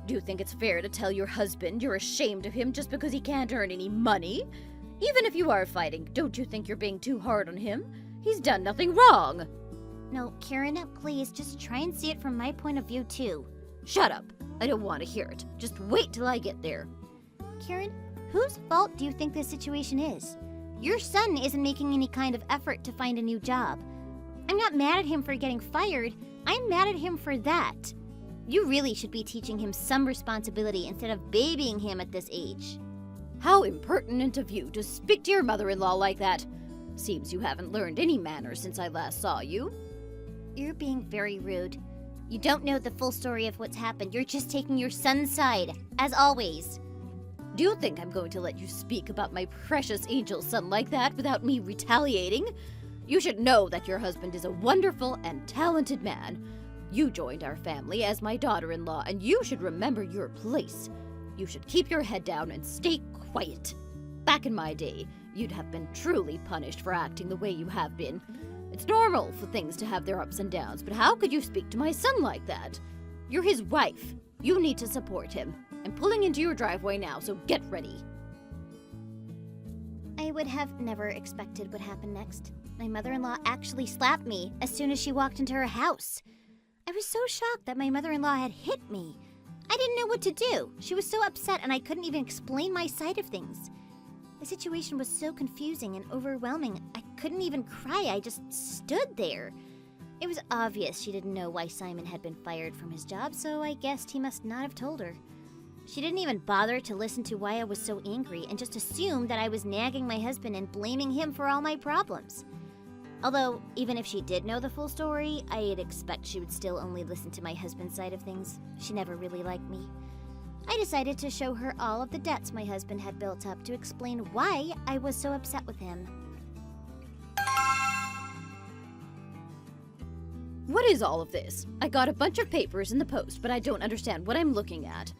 Do you think it's fair to tell your husband you're ashamed of him just because he can't earn any money? Even if you are fighting, don't you think you're being too hard on him? He's done nothing wrong. No, Karen, please, just try and see it from my point of view, too. Shut up. I don't want to hear it. Just wait till I get there. Karen, whose fault do you think this situation is? Your son isn't making any kind of effort to find a new job. I'm not mad at him for getting fired. I'm mad at him for that. You really should be teaching him some responsibility instead of babying him at this age. How impertinent of you to speak to your mother-in-law like that. Seems you haven't learned any manners since I last saw you. You're being very rude. You don't know the full story of what's happened. You're just taking your son's side, as always. Do you think I'm going to let you speak about my precious angel son like that without me retaliating? You should know that your husband is a wonderful and talented man. You joined our family as my daughter-in-law, and you should remember your place. You should keep your head down and stay quiet. Back in my day, you'd have been truly punished for acting the way you have been. It's normal for things to have their ups and downs, but how could you speak to my son like that? You're his wife. You need to support him. I'm pulling into your driveway now, so get ready. I would have never expected what happened next. My mother-in-law actually slapped me as soon as she walked into her house. I was so shocked that my mother-in-law had hit me. I didn't know what to do. She was so upset and I couldn't even explain my side of things. The situation was so confusing and overwhelming, I couldn't even cry. I just stood there. It was obvious she didn't know why Simon had been fired from his job, so I guessed he must not have told her. She didn't even bother to listen to why I was so angry and just assumed that I was nagging my husband and blaming him for all my problems. Although, even if she did know the full story, I'd expect she would still only listen to my husband's side of things. She never really liked me. I decided to show her all of the debts my husband had built up to explain why I was so upset with him. What is all of this? I got a bunch of papers in the post, but I don't understand what I'm looking at.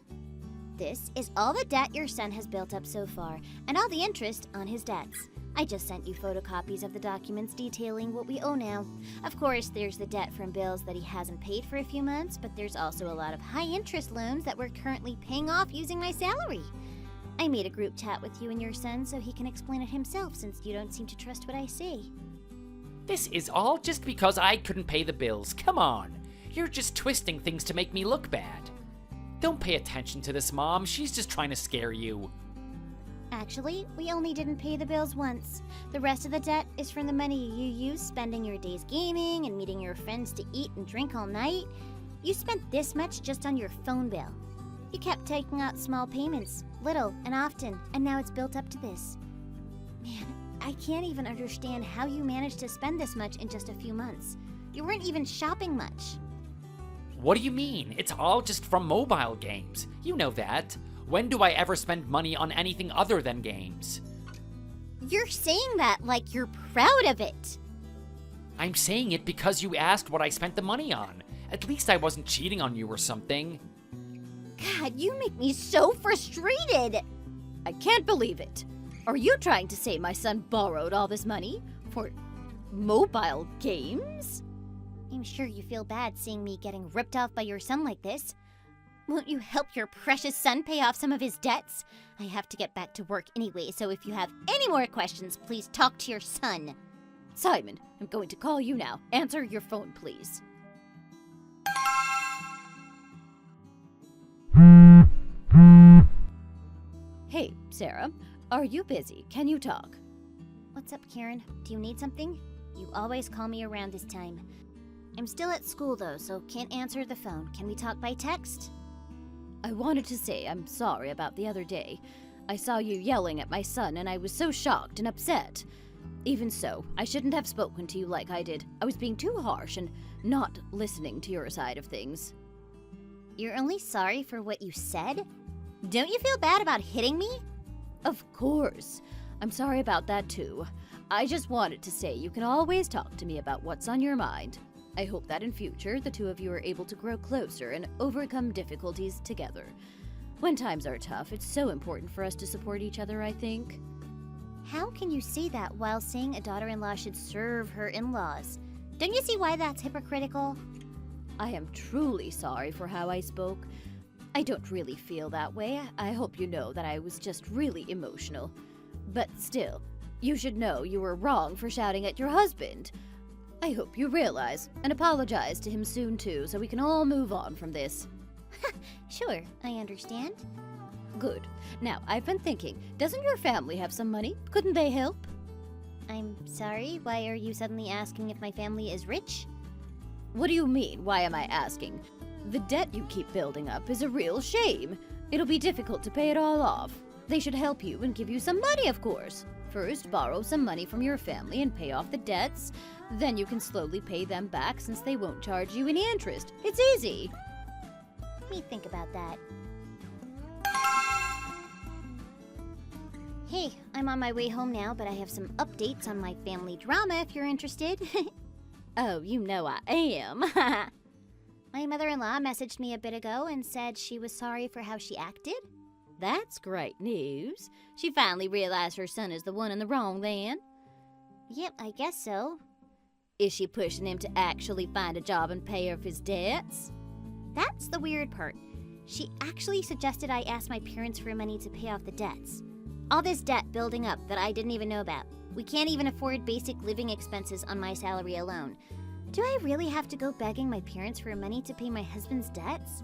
This is all the debt your son has built up so far, and all the interest on his debts. I just sent you photocopies of the documents detailing what we owe now. Of course, there's the debt from bills that he hasn't paid for a few months, but there's also a lot of high-interest loans that we're currently paying off using my salary. I made a group chat with you and your son so he can explain it himself since you don't seem to trust what I say. This is all just because I couldn't pay the bills. Come on. You're just twisting things to make me look bad. Don't pay attention to this, Mom. She's just trying to scare you. Actually, we only didn't pay the bills once. The rest of the debt is from the money you use spending your days gaming and meeting your friends to eat and drink all night. You spent this much just on your phone bill. You kept taking out small payments, little and often, and now it's built up to this. Man, I can't even understand how you managed to spend this much in just a few months. You weren't even shopping much. What do you mean? It's all just from mobile games. You know that. When do I ever spend money on anything other than games? You're saying that like you're proud of it. I'm saying it because you asked what I spent the money on. At least I wasn't cheating on you or something. God, you make me so frustrated. I can't believe it. Are you trying to say my son borrowed all this money for mobile games? I'm sure you feel bad seeing me getting ripped off by your son like this. Won't you help your precious son pay off some of his debts? I have to get back to work anyway, so if you have any more questions, please talk to your son. Simon, I'm going to call you now. Answer your phone, please. Hey, Sarah. Are you busy? Can you talk? What's up, Karen? Do you need something? You always call me around this time. I'm still at school though, so can't answer the phone. Can we talk by text? I wanted to say I'm sorry about the other day. I saw you yelling at my son and I was so shocked and upset. Even so, I shouldn't have spoken to you like I did. I was being too harsh and not listening to your side of things. You're only sorry for what you said? Don't you feel bad about hitting me? Of course. I'm sorry about that too. I just wanted to say you can always talk to me about what's on your mind. I hope that in future the two of you are able to grow closer and overcome difficulties together. When times are tough, it's so important for us to support each other, I think. How can you say that while saying a daughter-in-law should serve her in-laws? Don't you see why that's hypocritical? I am truly sorry for how I spoke. I don't really feel that way. I hope you know that I was just really emotional. But still, you should know you were wrong for shouting at your husband. I hope you realize and apologize to him soon too, so we can all move on from this. Sure, I understand. Good. Now, I've been thinking, doesn't your family have some money? Couldn't they help? I'm sorry, why are you suddenly asking if my family is rich? What do you mean, why am I asking? The debt you keep building up is a real shame. It'll be difficult to pay it all off. They should help you and give you some money, of course. First, borrow some money from your family and pay off the debts. Then you can slowly pay them back since they won't charge you any interest. It's easy. Let me think about that. Hey, I'm on my way home now, but I have some updates on my family drama if you're interested. Oh, you know I am. My mother-in-law messaged me a bit ago and said she was sorry for how she acted. That's great news. She finally realized her son is the one in the wrong then. Yep, I guess so. Is she pushing him to actually find a job and pay off his debts? That's the weird part. She actually suggested I ask my parents for money to pay off the debts. All this debt building up that I didn't even know about. We can't even afford basic living expenses on my salary alone. Do I really have to go begging my parents for money to pay my husband's debts?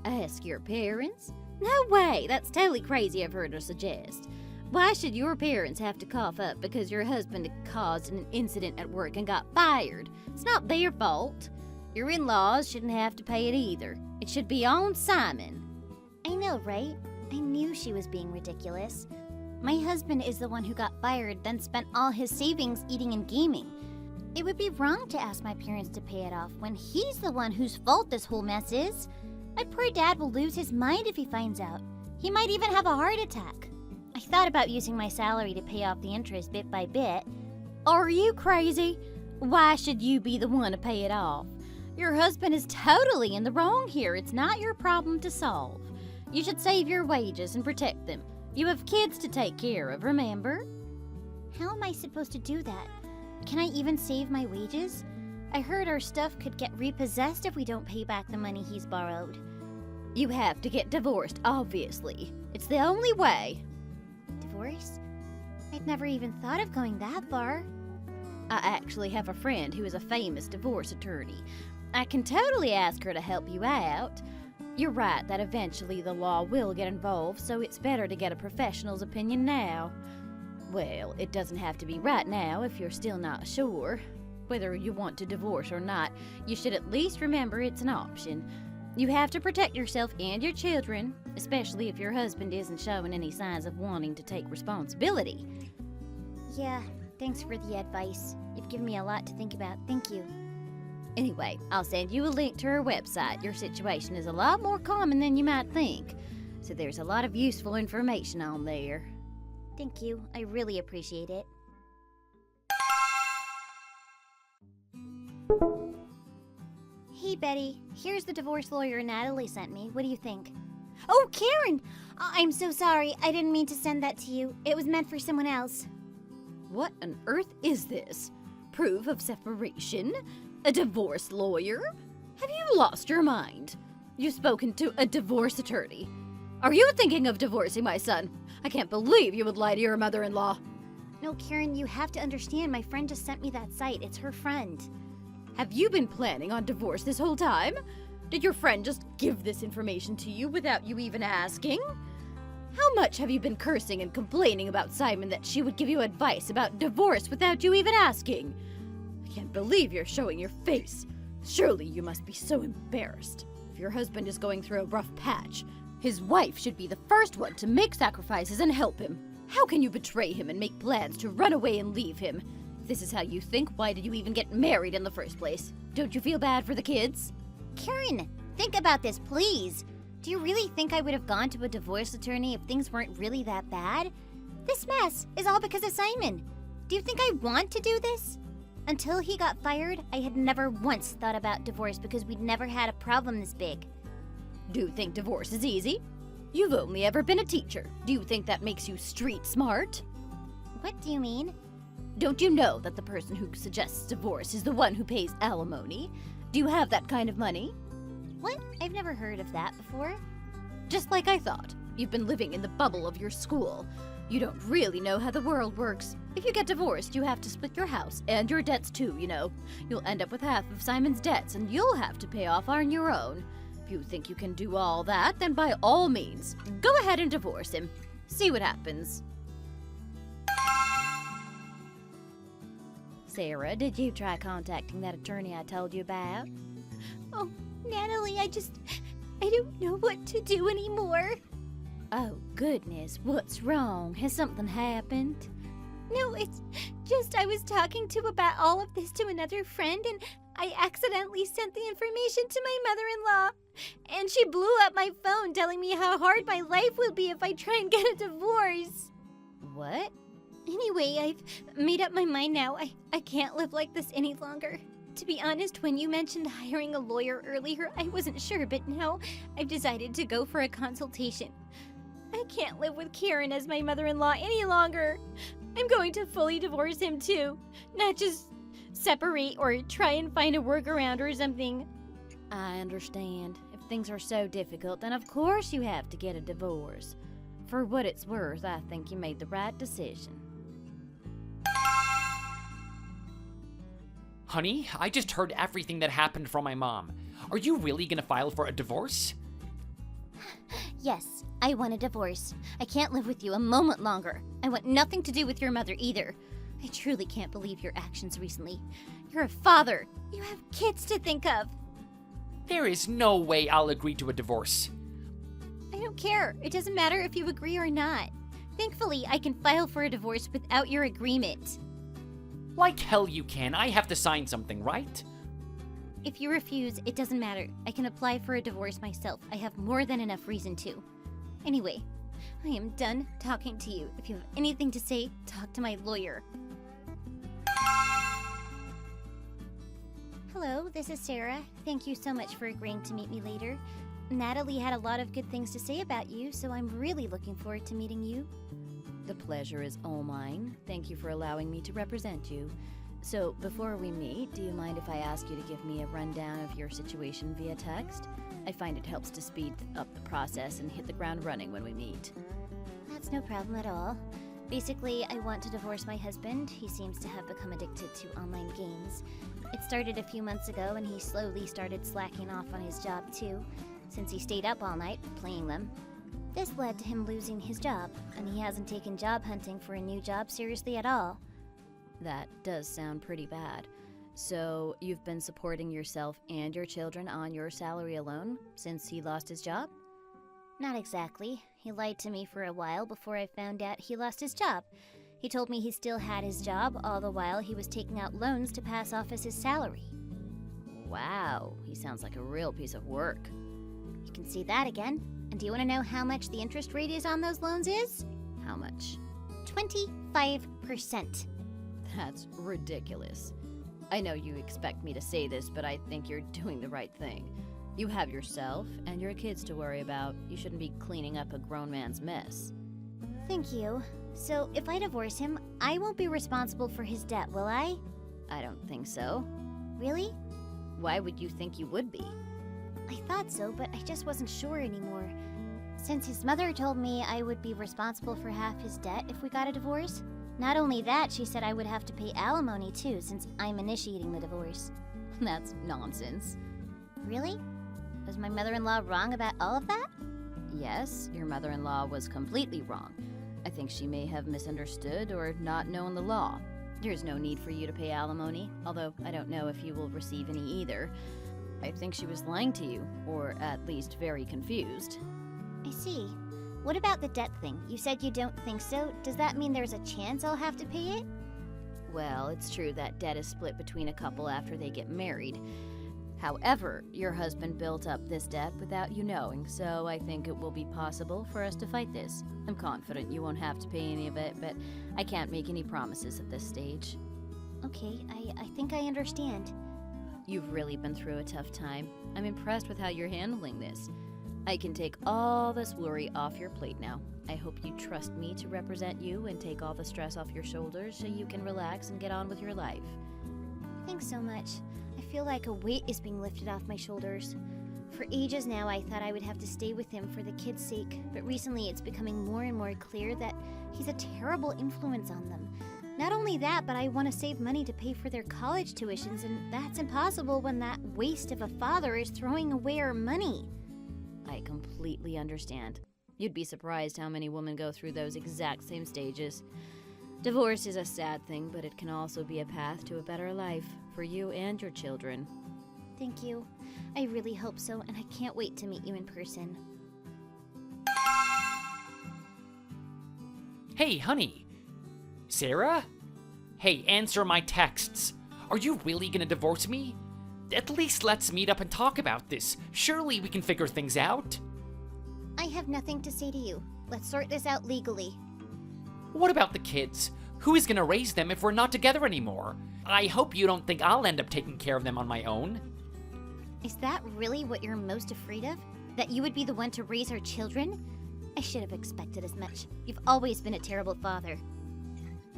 Ask your parents? No way! That's totally crazy of her to suggest. Why should your parents have to cough up because your husband caused an incident at work and got fired? It's not their fault. Your in-laws shouldn't have to pay it either. It should be on Simon. I know, right? I knew she was being ridiculous. My husband is the one who got fired, then spent all his savings eating and gaming. It would be wrong to ask my parents to pay it off when he's the one whose fault this whole mess is. My poor dad will lose his mind if he finds out. He might even have a heart attack. I thought about using my salary to pay off the interest bit by bit. Are you crazy? Why should you be the one to pay it off? Your husband is totally in the wrong here. It's not your problem to solve. You should save your wages and protect them. You have kids to take care of, remember? How am I supposed to do that? Can I even save my wages? I heard our stuff could get repossessed if we don't pay back the money he's borrowed. You have to get divorced, obviously. It's the only way. Divorce? I'd never even thought of going that far. I actually have a friend who is a famous divorce attorney. I can totally ask her to help you out. You're right that eventually the law will get involved, so it's better to get a professional's opinion now. Well, it doesn't have to be right now if you're still not sure. Whether you want to divorce or not, you should at least remember it's an option. You have to protect yourself and your children, especially if your husband isn't showing any signs of wanting to take responsibility. Yeah, thanks for the advice. You've given me a lot to think about. Thank you. Anyway, I'll send you a link to her website. Your situation is a lot more common than you might think, so there's a lot of useful information on there. Thank you. I really appreciate it. Hey, Betty. Here's the divorce lawyer Natalie sent me. What do you think? Oh, Karen! I'm so sorry. I didn't mean to send that to you. It was meant for someone else. What on earth is this? Proof of separation? A divorce lawyer? Have you lost your mind? You've spoken to a divorce attorney. Are you thinking of divorcing my son? I can't believe you would lie to your mother-in-law. No, Karen, you have to understand. My friend just sent me that site. It's her friend. Have you been planning on divorce this whole time? Did your friend just give this information to you without you even asking? How much have you been cursing and complaining about Simon that she would give you advice about divorce without you even asking? I can't believe you're showing your face. Surely you must be so embarrassed. If your husband is going through a rough patch, his wife should be the first one to make sacrifices and help him. How can you betray him and make plans to run away and leave him? If this is how you think, why did you even get married in the first place? Don't you feel bad for the kids? Karen, think about this, please. Do you really think I would have gone to a divorce attorney if things weren't really that bad? This mess is all because of Simon. Do you think I want to do this? Until he got fired, I had never once thought about divorce because we'd never had a problem this big. Do you think divorce is easy? You've only ever been a teacher. Do you think that makes you street smart? What do you mean? Don't you know that the person who suggests divorce is the one who pays alimony? Do you have that kind of money? What? I've never heard of that before. Just like I thought. You've been living in the bubble of your school. You don't really know how the world works. If you get divorced, you have to split your house and your debts too, you know. You'll end up with half of Simon's debts and you'll have to pay off on your own. If you think you can do all that, then by all means, go ahead and divorce him. See what happens. Sarah, did you try contacting that attorney I told you about? Oh, Natalie, I don't know what to do anymore. Oh, goodness, what's wrong? Has something happened? No, it's just I was talking to about all of this to another friend and I accidentally sent the information to my mother-in-law. And she blew up my phone telling me how hard my life will be if I try and get a divorce. What? Anyway, I've made up my mind now. I can't live like this any longer. To be honest, when you mentioned hiring a lawyer earlier, I wasn't sure, but now I've decided to go for a consultation. I can't live with Karen as my mother-in-law any longer. I'm going to fully divorce him too, not just separate or try and find a workaround or something. I understand. If things are so difficult, then of course you have to get a divorce. For what it's worth, I think you made the right decision. Honey, I just heard everything that happened from my mom. Are you really gonna file for a divorce? Yes, I want a divorce. I can't live with you a moment longer. I want nothing to do with your mother either. I truly can't believe your actions recently. You're a father. You have kids to think of. There is no way I'll agree to a divorce. I don't care. It doesn't matter if you agree or not. Thankfully, I can file for a divorce without your agreement. Like hell you can. I have to sign something, right? If you refuse, it doesn't matter. I can apply for a divorce myself. I have more than enough reason to. Anyway, I am done talking to you. If you have anything to say, talk to my lawyer. Hello, this is Sarah. Thank you so much for agreeing to meet me later. Natalie had a lot of good things to say about you, so I'm really looking forward to meeting you. The pleasure is all mine. Thank you for allowing me to represent you. So, before we meet, do you mind if I ask you to give me a rundown of your situation via text? I find it helps to speed up the process and hit the ground running when we meet. That's no problem at all. Basically, I want to divorce my husband. He seems to have become addicted to online games. It started a few months ago, and he slowly started slacking off on his job too, since he stayed up all night playing them. This led to him losing his job, and he hasn't taken job hunting for a new job seriously at all. That does sound pretty bad. So, you've been supporting yourself and your children on your salary alone since he lost his job? Not exactly. He lied to me for a while before I found out he lost his job. He told me he still had his job, all the while he was taking out loans to pass off as his salary. Wow, he sounds like a real piece of work. You can see that again. And do you want to know how much the interest rate is on those loans is? How much? 25%. That's ridiculous. I know you expect me to say this, but I think you're doing the right thing. You have yourself and your kids to worry about. You shouldn't be cleaning up a grown man's mess. Thank you. So, if I divorce him, I won't be responsible for his debt, will I? I don't think so. Really? Why would you think you would be? I thought so, but I just wasn't sure anymore. Since his mother told me I would be responsible for half his debt if we got a divorce. Not only that, she said I would have to pay alimony too, since I'm initiating the divorce. That's nonsense. Really? Was my mother-in-law wrong about all of that? Yes, your mother-in-law was completely wrong. I think she may have misunderstood or not known the law. There's no need for you to pay alimony, although I don't know if you will receive any either. I think she was lying to you, or at least very confused. I see. What about the debt thing? You said you don't think so. Does that mean there's a chance I'll have to pay it? Well, it's true that debt is split between a couple after they get married. However, your husband built up this debt without you knowing, so I think it will be possible for us to fight this. I'm confident you won't have to pay any of it, but I can't make any promises at this stage. Okay, I think I understand. You've really been through a tough time. I'm impressed with how you're handling this. I can take all this worry off your plate now. I hope you trust me to represent you and take all the stress off your shoulders so you can relax and get on with your life. Thanks so much. I feel like a weight is being lifted off my shoulders. For ages now, I thought I would have to stay with him for the kids' sake, but recently it's becoming more and more clear that he's a terrible influence on them. Not only that, but I want to save money to pay for their college tuitions, and that's impossible when that waste of a father is throwing away our money. I completely understand. You'd be surprised how many women go through those exact same stages. Divorce is a sad thing, but it can also be a path to a better life for you and your children. Thank you. I really hope so, and I can't wait to meet you in person. Hey, honey. Sarah? Hey, answer my texts. Are you really gonna divorce me? At least let's meet up and talk about this. Surely we can figure things out. I have nothing to say to you. Let's sort this out legally. What about the kids? Who is gonna raise them if we're not together anymore? I hope you don't think I'll end up taking care of them on my own. Is that really what you're most afraid of? That you would be the one to raise our children? I should have expected as much. You've always been a terrible father.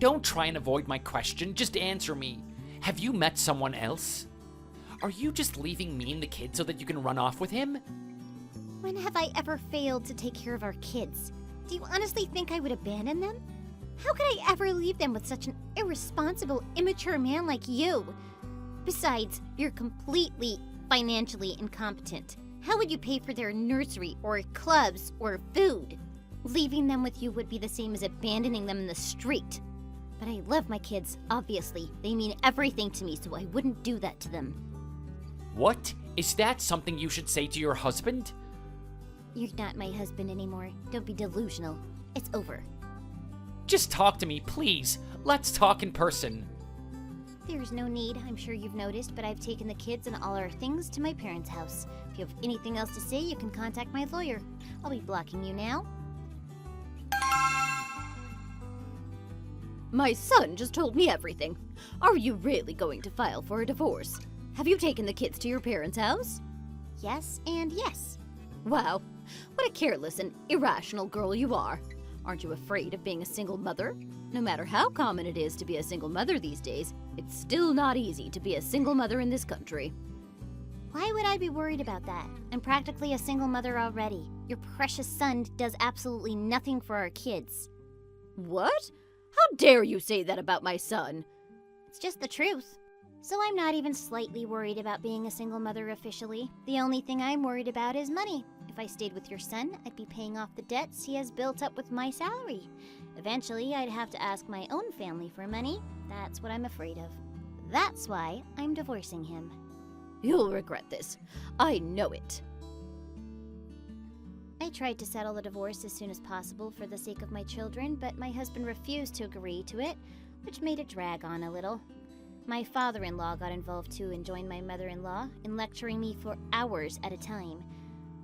Don't try and avoid my question, just answer me. Have you met someone else? Are you just leaving me and the kid so that you can run off with him? When have I ever failed to take care of our kids? Do you honestly think I would abandon them? How could I ever leave them with such an irresponsible, immature man like you? Besides, you're completely financially incompetent. How would you pay for their nursery or clubs or food? Leaving them with you would be the same as abandoning them in the street. But I love my kids, obviously. They mean everything to me, so I wouldn't do that to them. What? Is that something you should say to your husband? You're not my husband anymore. Don't be delusional. It's over. Just talk to me, please. Let's talk in person. There's no need, I'm sure you've noticed, but I've taken the kids and all our things to my parents' house. If you have anything else to say, you can contact my lawyer. I'll be blocking you now. My son just told me everything. Are you really going to file for a divorce? Have you taken the kids to your parents' house? Yes and yes. Wow, what a careless and irrational girl you are. Aren't you afraid of being a single mother? No matter how common it is to be a single mother these days, it's still not easy to be a single mother in this country. Why would I be worried about that? I'm practically a single mother already. Your precious son does absolutely nothing for our kids. What? How dare you say that about my son? It's just the truth. So I'm not even slightly worried about being a single mother officially. The only thing I'm worried about is money. If I stayed with your son, I'd be paying off the debts he has built up with my salary. Eventually, I'd have to ask my own family for money. That's what I'm afraid of. That's why I'm divorcing him. You'll regret this. I know it. I tried to settle the divorce as soon as possible for the sake of my children, but my husband refused to agree to it, which made it drag on a little. My father-in-law got involved too and joined my mother-in-law in lecturing me for hours at a time.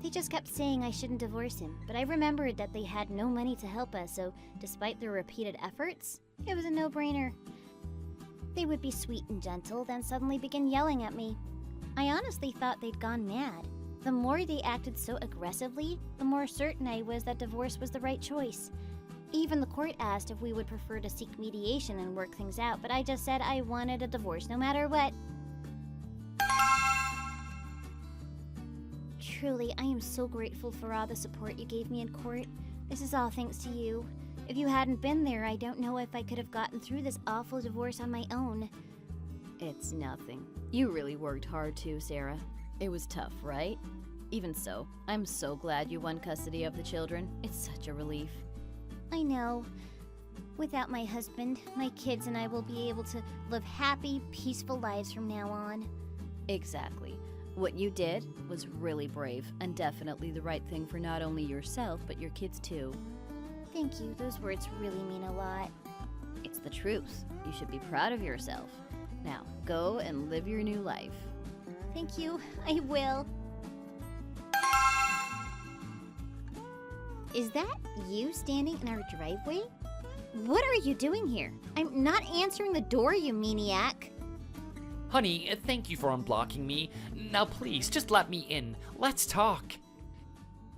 They just kept saying I shouldn't divorce him, but I remembered that they had no money to help us, so despite their repeated efforts, it was a no-brainer. They would be sweet and gentle, then suddenly begin yelling at me. I honestly thought they'd gone mad. The more they acted so aggressively, the more certain I was that divorce was the right choice. Even the court asked if we would prefer to seek mediation and work things out, but I just said I wanted a divorce no matter what. Truly, I am so grateful for all the support you gave me in court. This is all thanks to you. If you hadn't been there, I don't know if I could have gotten through this awful divorce on my own. It's nothing. You really worked hard too, Sarah. It was tough, right? Even so, I'm so glad you won custody of the children. It's such a relief. I know. Without my husband, my kids and I will be able to live happy, peaceful lives from now on. Exactly. What you did was really brave and definitely the right thing for not only yourself, but your kids too. Thank you. Those words really mean a lot. It's the truth. You should be proud of yourself. Now, go and live your new life. Thank you. I will. Is that you standing in our driveway? What are you doing here? I'm not answering the door, you maniac. Honey, thank you for unblocking me. Now please, just let me in. Let's talk.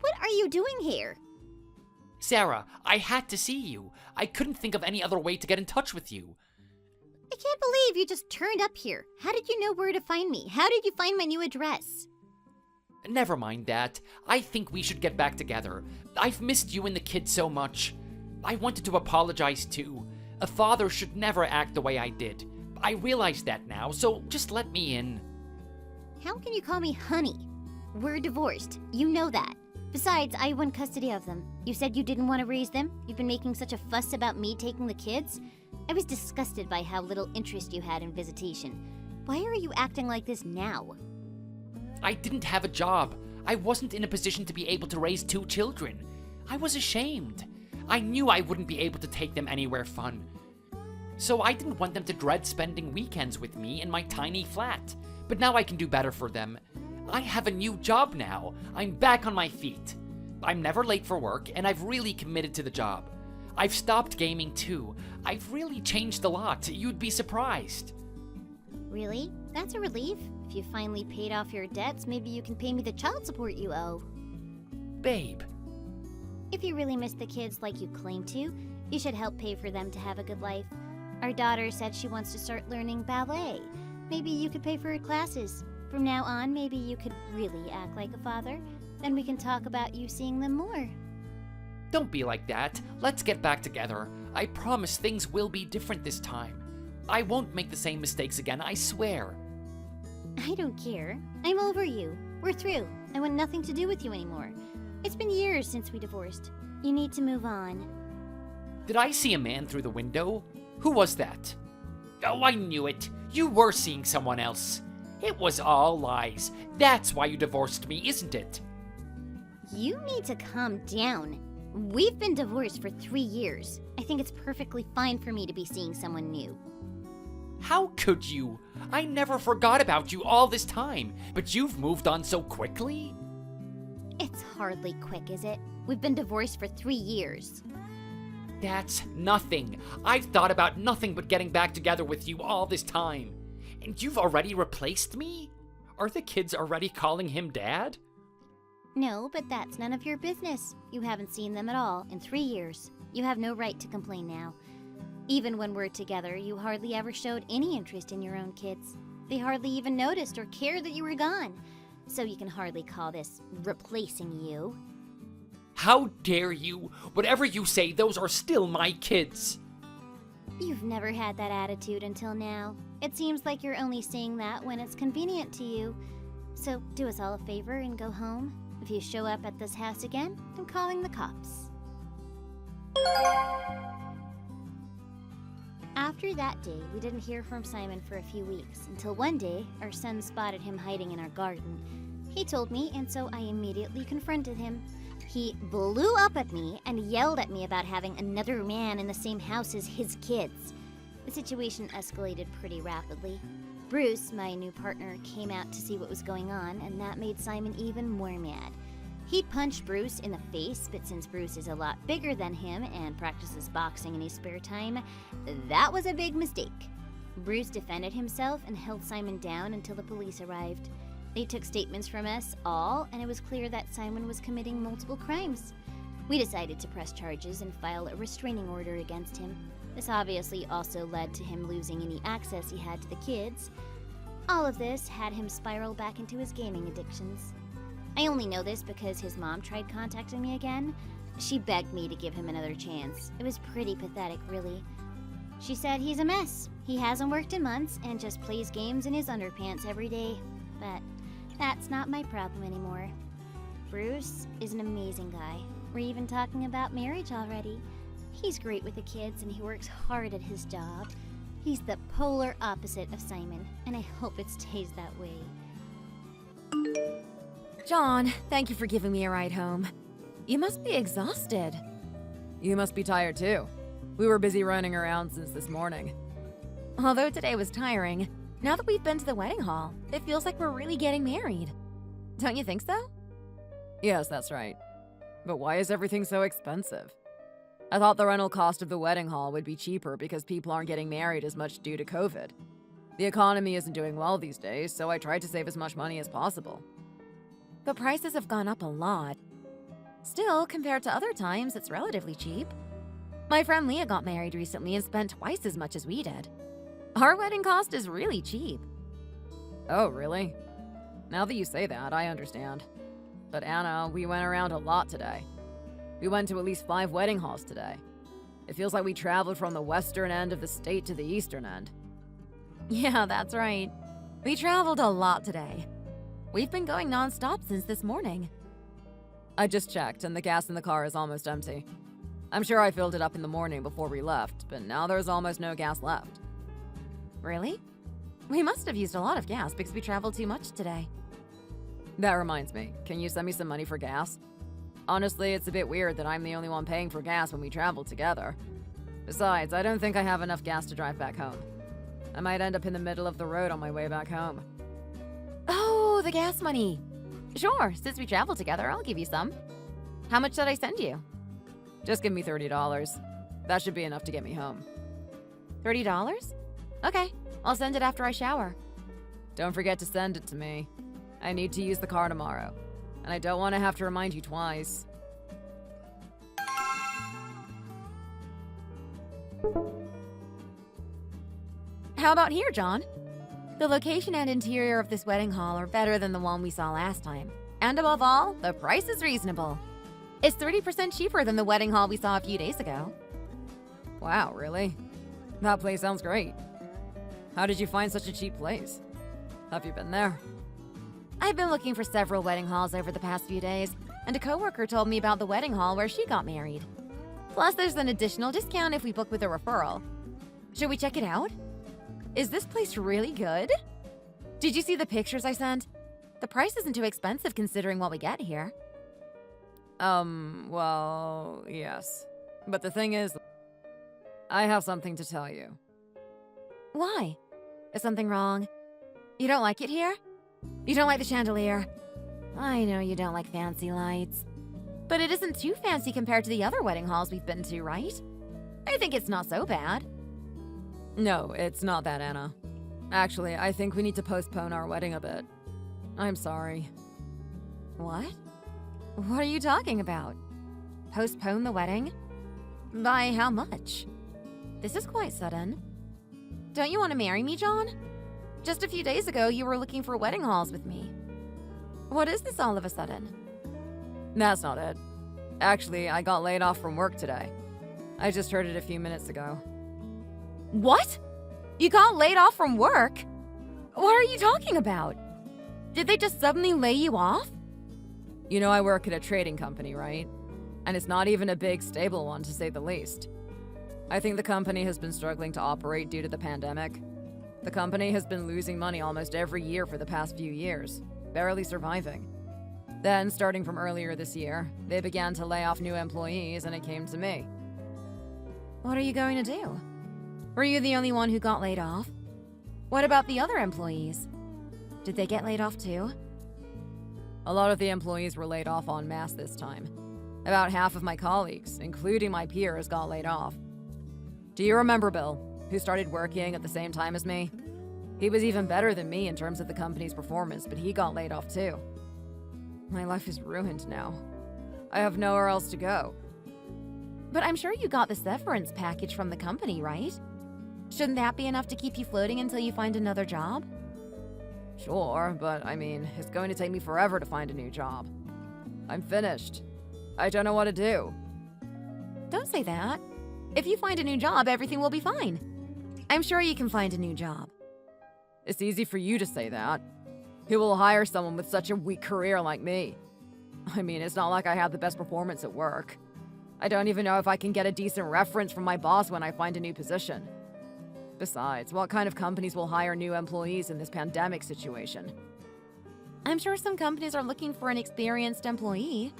What are you doing here? Sarah, I had to see you. I couldn't think of any other way to get in touch with you. I can't believe you just turned up here. How did you know where to find me? How did you find my new address? Never mind that. I think we should get back together. I've missed you and the kids so much. I wanted to apologize too. A father should never act the way I did. I realize that now, so just let me in. How can you call me honey? We're divorced. You know that. Besides, I won custody of them. You said you didn't want to raise them? You've been making such a fuss about me taking the kids? I was disgusted by how little interest you had in visitation. Why are you acting like this now? I didn't have a job. I wasn't in a position to be able to raise 2 children. I was ashamed. I knew I wouldn't be able to take them anywhere fun. So I didn't want them to dread spending weekends with me in my tiny flat. But now I can do better for them. I have a new job now. I'm back on my feet. I'm never late for work, and I've really committed to the job. I've stopped gaming too. I've really changed a lot. You'd be surprised. Really? That's a relief. If you finally paid off your debts, maybe you can pay me the child support you owe. Babe. If you really miss the kids like you claim to, you should help pay for them to have a good life. Our daughter said she wants to start learning ballet. Maybe you could pay for her classes. From now on, maybe you could really act like a father. Then we can talk about you seeing them more. Don't be like that. Let's get back together. I promise things will be different this time. I won't make the same mistakes again, I swear. I don't care. I'm over you. We're through. I want nothing to do with you anymore. It's been years since we divorced. You need to move on. Did I see a man through the window? Who was that? Oh, I knew it. You were seeing someone else. It was all lies. That's why you divorced me, isn't it? You need to calm down. We've been divorced for 3 years. I think it's perfectly fine for me to be seeing someone new. How could you? I never forgot about you all this time, but you've moved on so quickly? It's hardly quick, is it? We've been divorced for 3 years. That's nothing. I've thought about nothing but getting back together with you all this time. And you've already replaced me? Are the kids already calling him Dad? No, but that's none of your business. You haven't seen them at all in 3 years. You have no right to complain now. Even when we're together, you hardly ever showed any interest in your own kids. They hardly even noticed or cared that you were gone. So you can hardly call this replacing you. How dare you? Whatever you say, those are still my kids. You've never had that attitude until now. It seems like you're only saying that when it's convenient to you. So do us all a favor and go home. If you show up at this house again, I'm calling the cops. After that day, we didn't hear from Simon for a few weeks, until one day, our son spotted him hiding in our garden. He told me, and so I immediately confronted him. He blew up at me and yelled at me about having another man in the same house as his kids. The situation escalated pretty rapidly. Bruce, my new partner, came out to see what was going on, and that made Simon even more mad. He punched Bruce in the face, but since Bruce is a lot bigger than him and practices boxing in his spare time, that was a big mistake. Bruce defended himself and held Simon down until the police arrived. They took statements from us all, and it was clear that Simon was committing multiple crimes. We decided to press charges and file a restraining order against him. This obviously also led to him losing any access he had to the kids. All of this had him spiral back into his gaming addictions. I only know this because his mom tried contacting me again. She begged me to give him another chance. It was pretty pathetic, really. She said he's a mess. He hasn't worked in months and just plays games in his underpants every day. But that's not my problem anymore. Bruce is an amazing guy. We're even talking about marriage already. He's great with the kids and he works hard at his job. He's the polar opposite of Simon, and I hope it stays that way. John, thank you for giving me a ride home. You must be exhausted. You must be tired too. We were busy running around since this morning. Although today was tiring, now that we've been to the wedding hall, it feels like we're really getting married. Don't you think so? Yes, that's right. But why is everything so expensive? I thought the rental cost of the wedding hall would be cheaper because people aren't getting married as much due to COVID. The economy isn't doing well these days, so I tried to save as much money as possible. But prices have gone up a lot. Still, compared to other times, it's relatively cheap. My friend Leah got married recently and spent twice as much as we did. Our wedding cost is really cheap. Oh, really? Now that you say that, I understand. But Anna, we went around a lot today. We went to at least 5 wedding halls today. It feels like we traveled from the western end of the state to the eastern end. Yeah, that's right. We traveled a lot today. We've been going non-stop since this morning. I just checked, and the gas in the car is almost empty. I'm sure I filled it up in the morning before we left, but now there's almost no gas left. Really? We must have used a lot of gas because we traveled too much today. That reminds me, can you send me some money for gas? Honestly, it's a bit weird that I'm the only one paying for gas when we travel together. Besides, I don't think I have enough gas to drive back home. I might end up in the middle of the road on my way back home. Oh, the gas money. Sure, since we travel together, I'll give you some. How much should I send you? Just give me $30. That should be enough to get me home. $30? Okay, I'll send it after I shower. Don't forget to send it to me. I need to use the car tomorrow, and I don't want to have to remind you twice. How about here, John? The location and interior of this wedding hall are better than the one we saw last time. And above all, the price is reasonable. It's 30% cheaper than the wedding hall we saw a few days ago. Wow, really? That place sounds great. How did you find such a cheap place? Have you been there? I've been looking for several wedding halls over the past few days, and a coworker told me about the wedding hall where she got married. Plus, there's an additional discount if we book with a referral. Should we check it out? Is this place really good? Did you see the pictures I sent? The price isn't too expensive considering what we get here. Well, yes. But the thing is, I have something to tell you. Why? Is something wrong? You don't like it here? You don't like the chandelier? I know you don't like fancy lights. But it isn't too fancy compared to the other wedding halls we've been to, right? I think it's not so bad. No, it's not that, Anna. Actually, I think we need to postpone our wedding a bit. I'm sorry. What? What are you talking about? Postpone the wedding? By how much? This is quite sudden. Don't you want to marry me, John? Just a few days ago, you were looking for wedding halls with me. What is this all of a sudden? That's not it. Actually, I got laid off from work today. I just heard it a few minutes ago. What? You got laid off from work? What are you talking about? Did they just suddenly lay you off? You know I work at a trading company, right? And it's not even a big, stable one, to say the least. I think the company has been struggling to operate due to the pandemic. The company has been losing money almost every year for the past few years, barely surviving. Then, starting from earlier this year, they began to lay off new employees and it came to me. What are you going to do? Were you the only one who got laid off? What about the other employees? Did they get laid off too? A lot of the employees were laid off en masse this time. About half of my colleagues, including my peers, got laid off. Do you remember Bill, who started working at the same time as me? He was even better than me in terms of the company's performance, but he got laid off too. My life is ruined now. I have nowhere else to go. But I'm sure you got the severance package from the company, right? Shouldn't that be enough to keep you floating until you find another job? Sure, but I mean, it's going to take me forever to find a new job. I'm finished. I don't know what to do. Don't say that. If you find a new job, everything will be fine. I'm sure you can find a new job. It's easy for you to say that. Who will hire someone with such a weak career like me? I mean, it's not like I have the best performance at work. I don't even know if I can get a decent reference from my boss when I find a new position. Besides, what kind of companies will hire new employees in this pandemic situation? I'm sure some companies are looking for an experienced employee.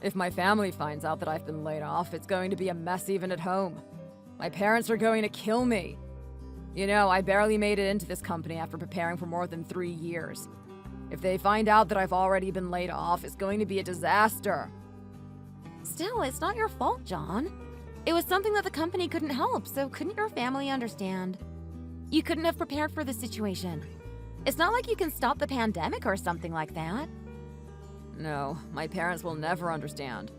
If my family finds out that I've been laid off, it's going to be a mess even at home. My parents are going to kill me. You know, I barely made it into this company after preparing for more than 3 years. If they find out that I've already been laid off, it's going to be a disaster. Still, it's not your fault, John. It was something that the company couldn't help, so couldn't your family understand? You couldn't have prepared for the situation. It's not like you can stop the pandemic or something like that. No, my parents will never understand.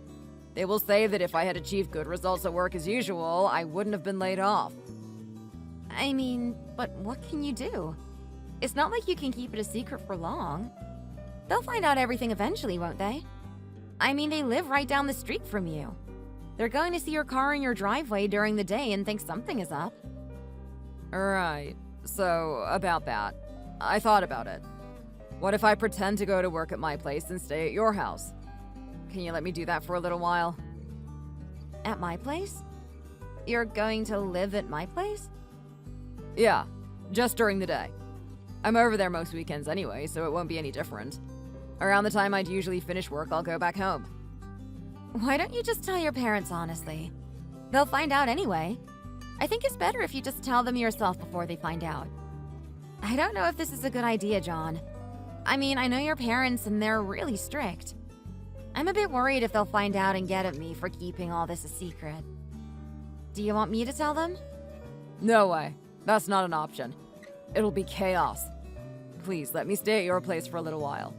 They will say that if I had achieved good results at work as usual, I wouldn't have been laid off. I mean, but what can you do? It's not like you can keep it a secret for long. They'll find out everything eventually, won't they? I mean, they live right down the street from you. They're going to see your car in your driveway during the day and think something is up. Right. So, about that. I thought about it. What if I pretend to go to work at my place and stay at your house? Can you let me do that for a little while? At my place? You're going to live at my place? Yeah, just during the day. I'm over there most weekends anyway, so it won't be any different. Around the time I'd usually finish work, I'll go back home. Why don't you just tell your parents honestly? They'll find out anyway. I think it's better if you just tell them yourself before they find out. I don't know if this is a good idea, John. I mean, I know your parents and they're really strict. I'm a bit worried if they'll find out and get at me for keeping all this a secret. Do you want me to tell them? No way. That's not an option. It'll be chaos. Please, let me stay at your place for a little while.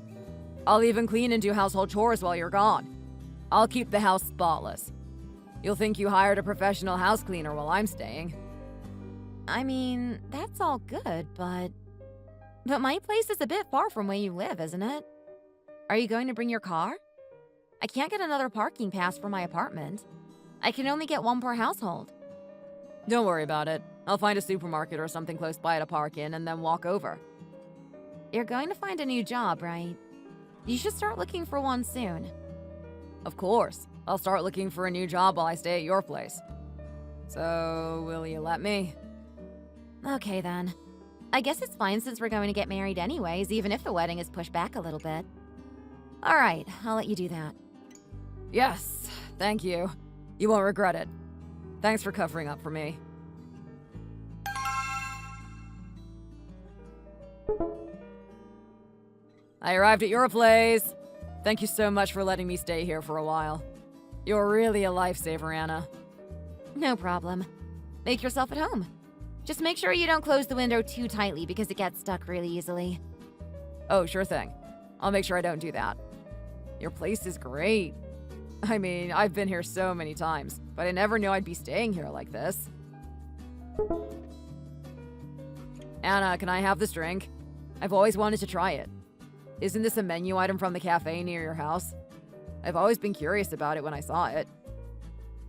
I'll even clean and do household chores while you're gone. I'll keep the house spotless. You'll think you hired a professional house cleaner while I'm staying. I mean, that's all good, but my place is a bit far from where you live, isn't it? Are you going to bring your car? I can't get another parking pass for my apartment. I can only get one per household. Don't worry about it. I'll find a supermarket or something close by to park in and then walk over. You're going to find a new job, right? You should start looking for one soon. Of course. I'll start looking for a new job while I stay at your place. So, will you let me? Okay then. I guess it's fine since we're going to get married anyways, even if the wedding is pushed back a little bit. Alright, I'll let you do that. Yes, thank you. You won't regret it. Thanks for covering up for me. I arrived at your place. Thank you so much for letting me stay here for a while. You're really a lifesaver, Anna. No problem. Make yourself at home. Just make sure you don't close the window too tightly because it gets stuck really easily. Oh, sure thing. I'll make sure I don't do that. Your place is great. I mean, I've been here so many times, but I never knew I'd be staying here like this. Anna, can I have this drink? I've always wanted to try it. Isn't this a menu item from the cafe near your house? I've always been curious about it when I saw it.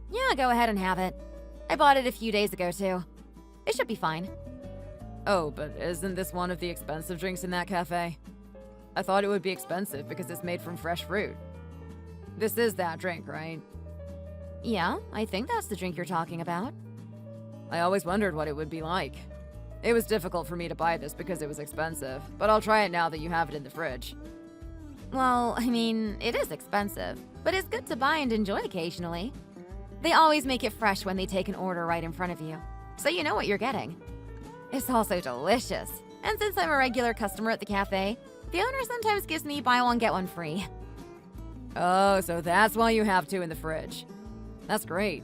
Yeah, go ahead and have it. I bought it a few days ago, too. It should be fine. Oh, but isn't this one of the expensive drinks in that cafe? I thought it would be expensive because it's made from fresh fruit. This is that drink, right? Yeah, I think that's the drink you're talking about. I always wondered what it would be like. It was difficult for me to buy this because it was expensive, but I'll try it now that you have it in the fridge. Well, I mean, it is expensive, but it's good to buy and enjoy occasionally. They always make it fresh when they take an order right in front of you, so you know what you're getting. It's also delicious, and since I'm a regular customer at the cafe, the owner sometimes gives me buy one get one free. Oh, so that's why you have two in the fridge. That's great.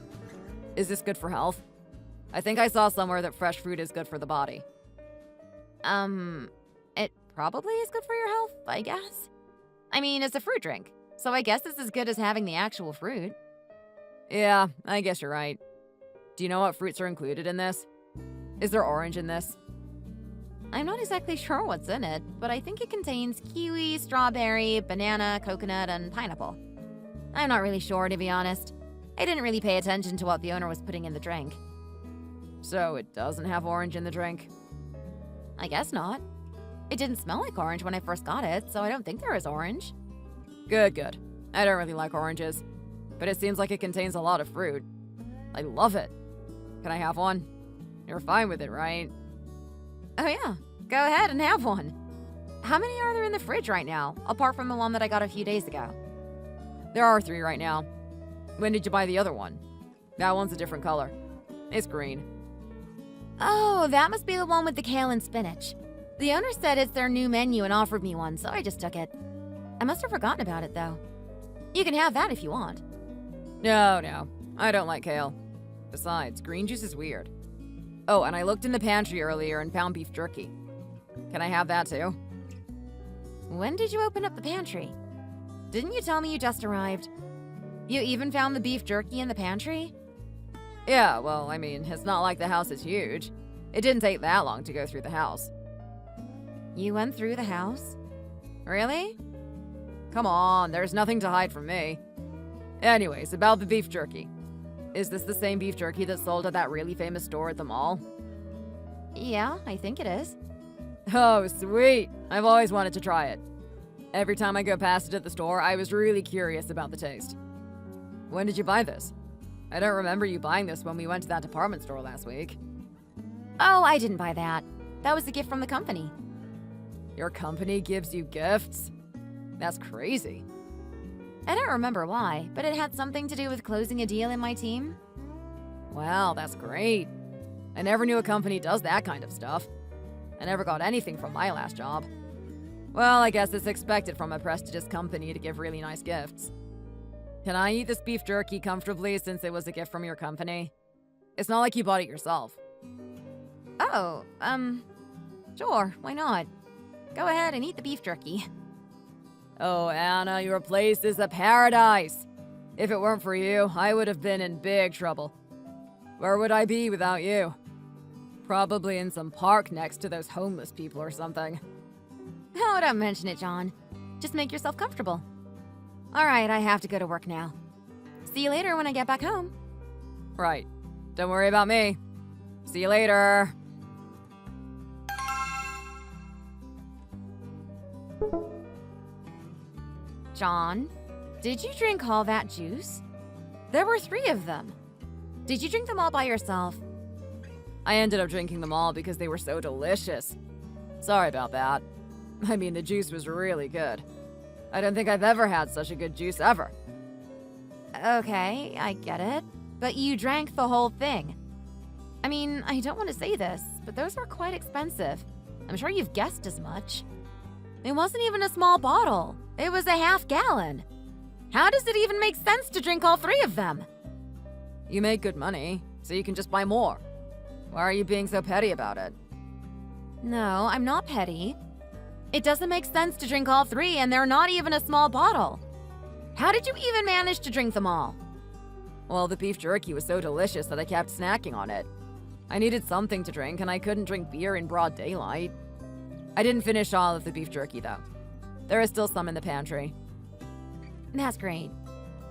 Is this good for health? I think I saw somewhere that fresh fruit is good for the body. It probably is good for your health, I guess. I mean, it's a fruit drink, so I guess it's as good as having the actual fruit. Yeah, I guess you're right. Do you know what fruits are included in this? Is there orange in this? I'm not exactly sure what's in it, but I think it contains kiwi, strawberry, banana, coconut, and pineapple. I'm not really sure, to be honest. I didn't really pay attention to what the owner was putting in the drink. So it doesn't have orange in the drink? I guess not. It didn't smell like orange when I first got it, so I don't think there is orange. Good, good. I don't really like oranges, but it seems like it contains a lot of fruit. I love it. Can I have one? You're fine with it, right? Oh yeah, go ahead and have one. How many are there in the fridge right now, apart from the one that I got a few days ago? There are 3 right now. When did you buy the other one? That one's a different color. It's green. Oh, that must be the one with the kale and spinach. The owner said it's their new menu and offered me one, so I just took it. I must have forgotten about it, though. You can have that if you want. No, I don't like kale. Besides, green juice is weird. Oh, and I looked in the pantry earlier and found beef jerky. Can I have that too? When did you open up the pantry? Didn't you tell me you just arrived? You even found the beef jerky in the pantry? Yeah, well, I mean, it's not like the house is huge. It didn't take that long to go through the house. You went through the house? Really? Come on, there's nothing to hide from me. Anyways, about the beef jerky. Is this the same beef jerky that's sold at that really famous store at the mall? Yeah, I think it is. Oh, sweet. I've always wanted to try it. Every time I go past it at the store, I was really curious about the taste. When did you buy this? I don't remember you buying this when we went to that department store last week. Oh, I didn't buy that. That was a gift from the company. Your company gives you gifts? That's crazy. I don't remember why, but it had something to do with closing a deal in my team. Wow, that's great. I never knew a company does that kind of stuff. I never got anything from my last job. Well, I guess it's expected from a prestigious company to give really nice gifts. Can I eat this beef jerky comfortably since it was a gift from your company? It's not like you bought it yourself. Oh, sure, why not? Go ahead and eat the beef jerky. Oh, Anna, your place is a paradise. If it weren't for you, I would have been in big trouble. Where would I be without you? Probably in some park next to those homeless people or something. Oh, don't mention it, John. Just make yourself comfortable. All right, I have to go to work now. See you later when I get back home. Right. Don't worry about me. See you later. John, did you drink all that juice? There were 3 of them. Did you drink them all by yourself? I ended up drinking them all because they were so delicious. Sorry about that. I mean, the juice was really good. I don't think I've ever had such a good juice ever. Okay, I get it. But you drank the whole thing. I mean, I don't want to say this, but those were quite expensive. I'm sure you've guessed as much. It wasn't even a small bottle. It was a half-gallon. How does it even make sense to drink all 3 of them? You make good money, so you can just buy more. Why are you being so petty about it? No, I'm not petty. It doesn't make sense to drink all 3, and they're not even a small bottle. How did you even manage to drink them all? Well, the beef jerky was so delicious that I kept snacking on it. I needed something to drink, and I couldn't drink beer in broad daylight. I didn't finish all of the beef jerky, though. There is still some in the pantry. That's great.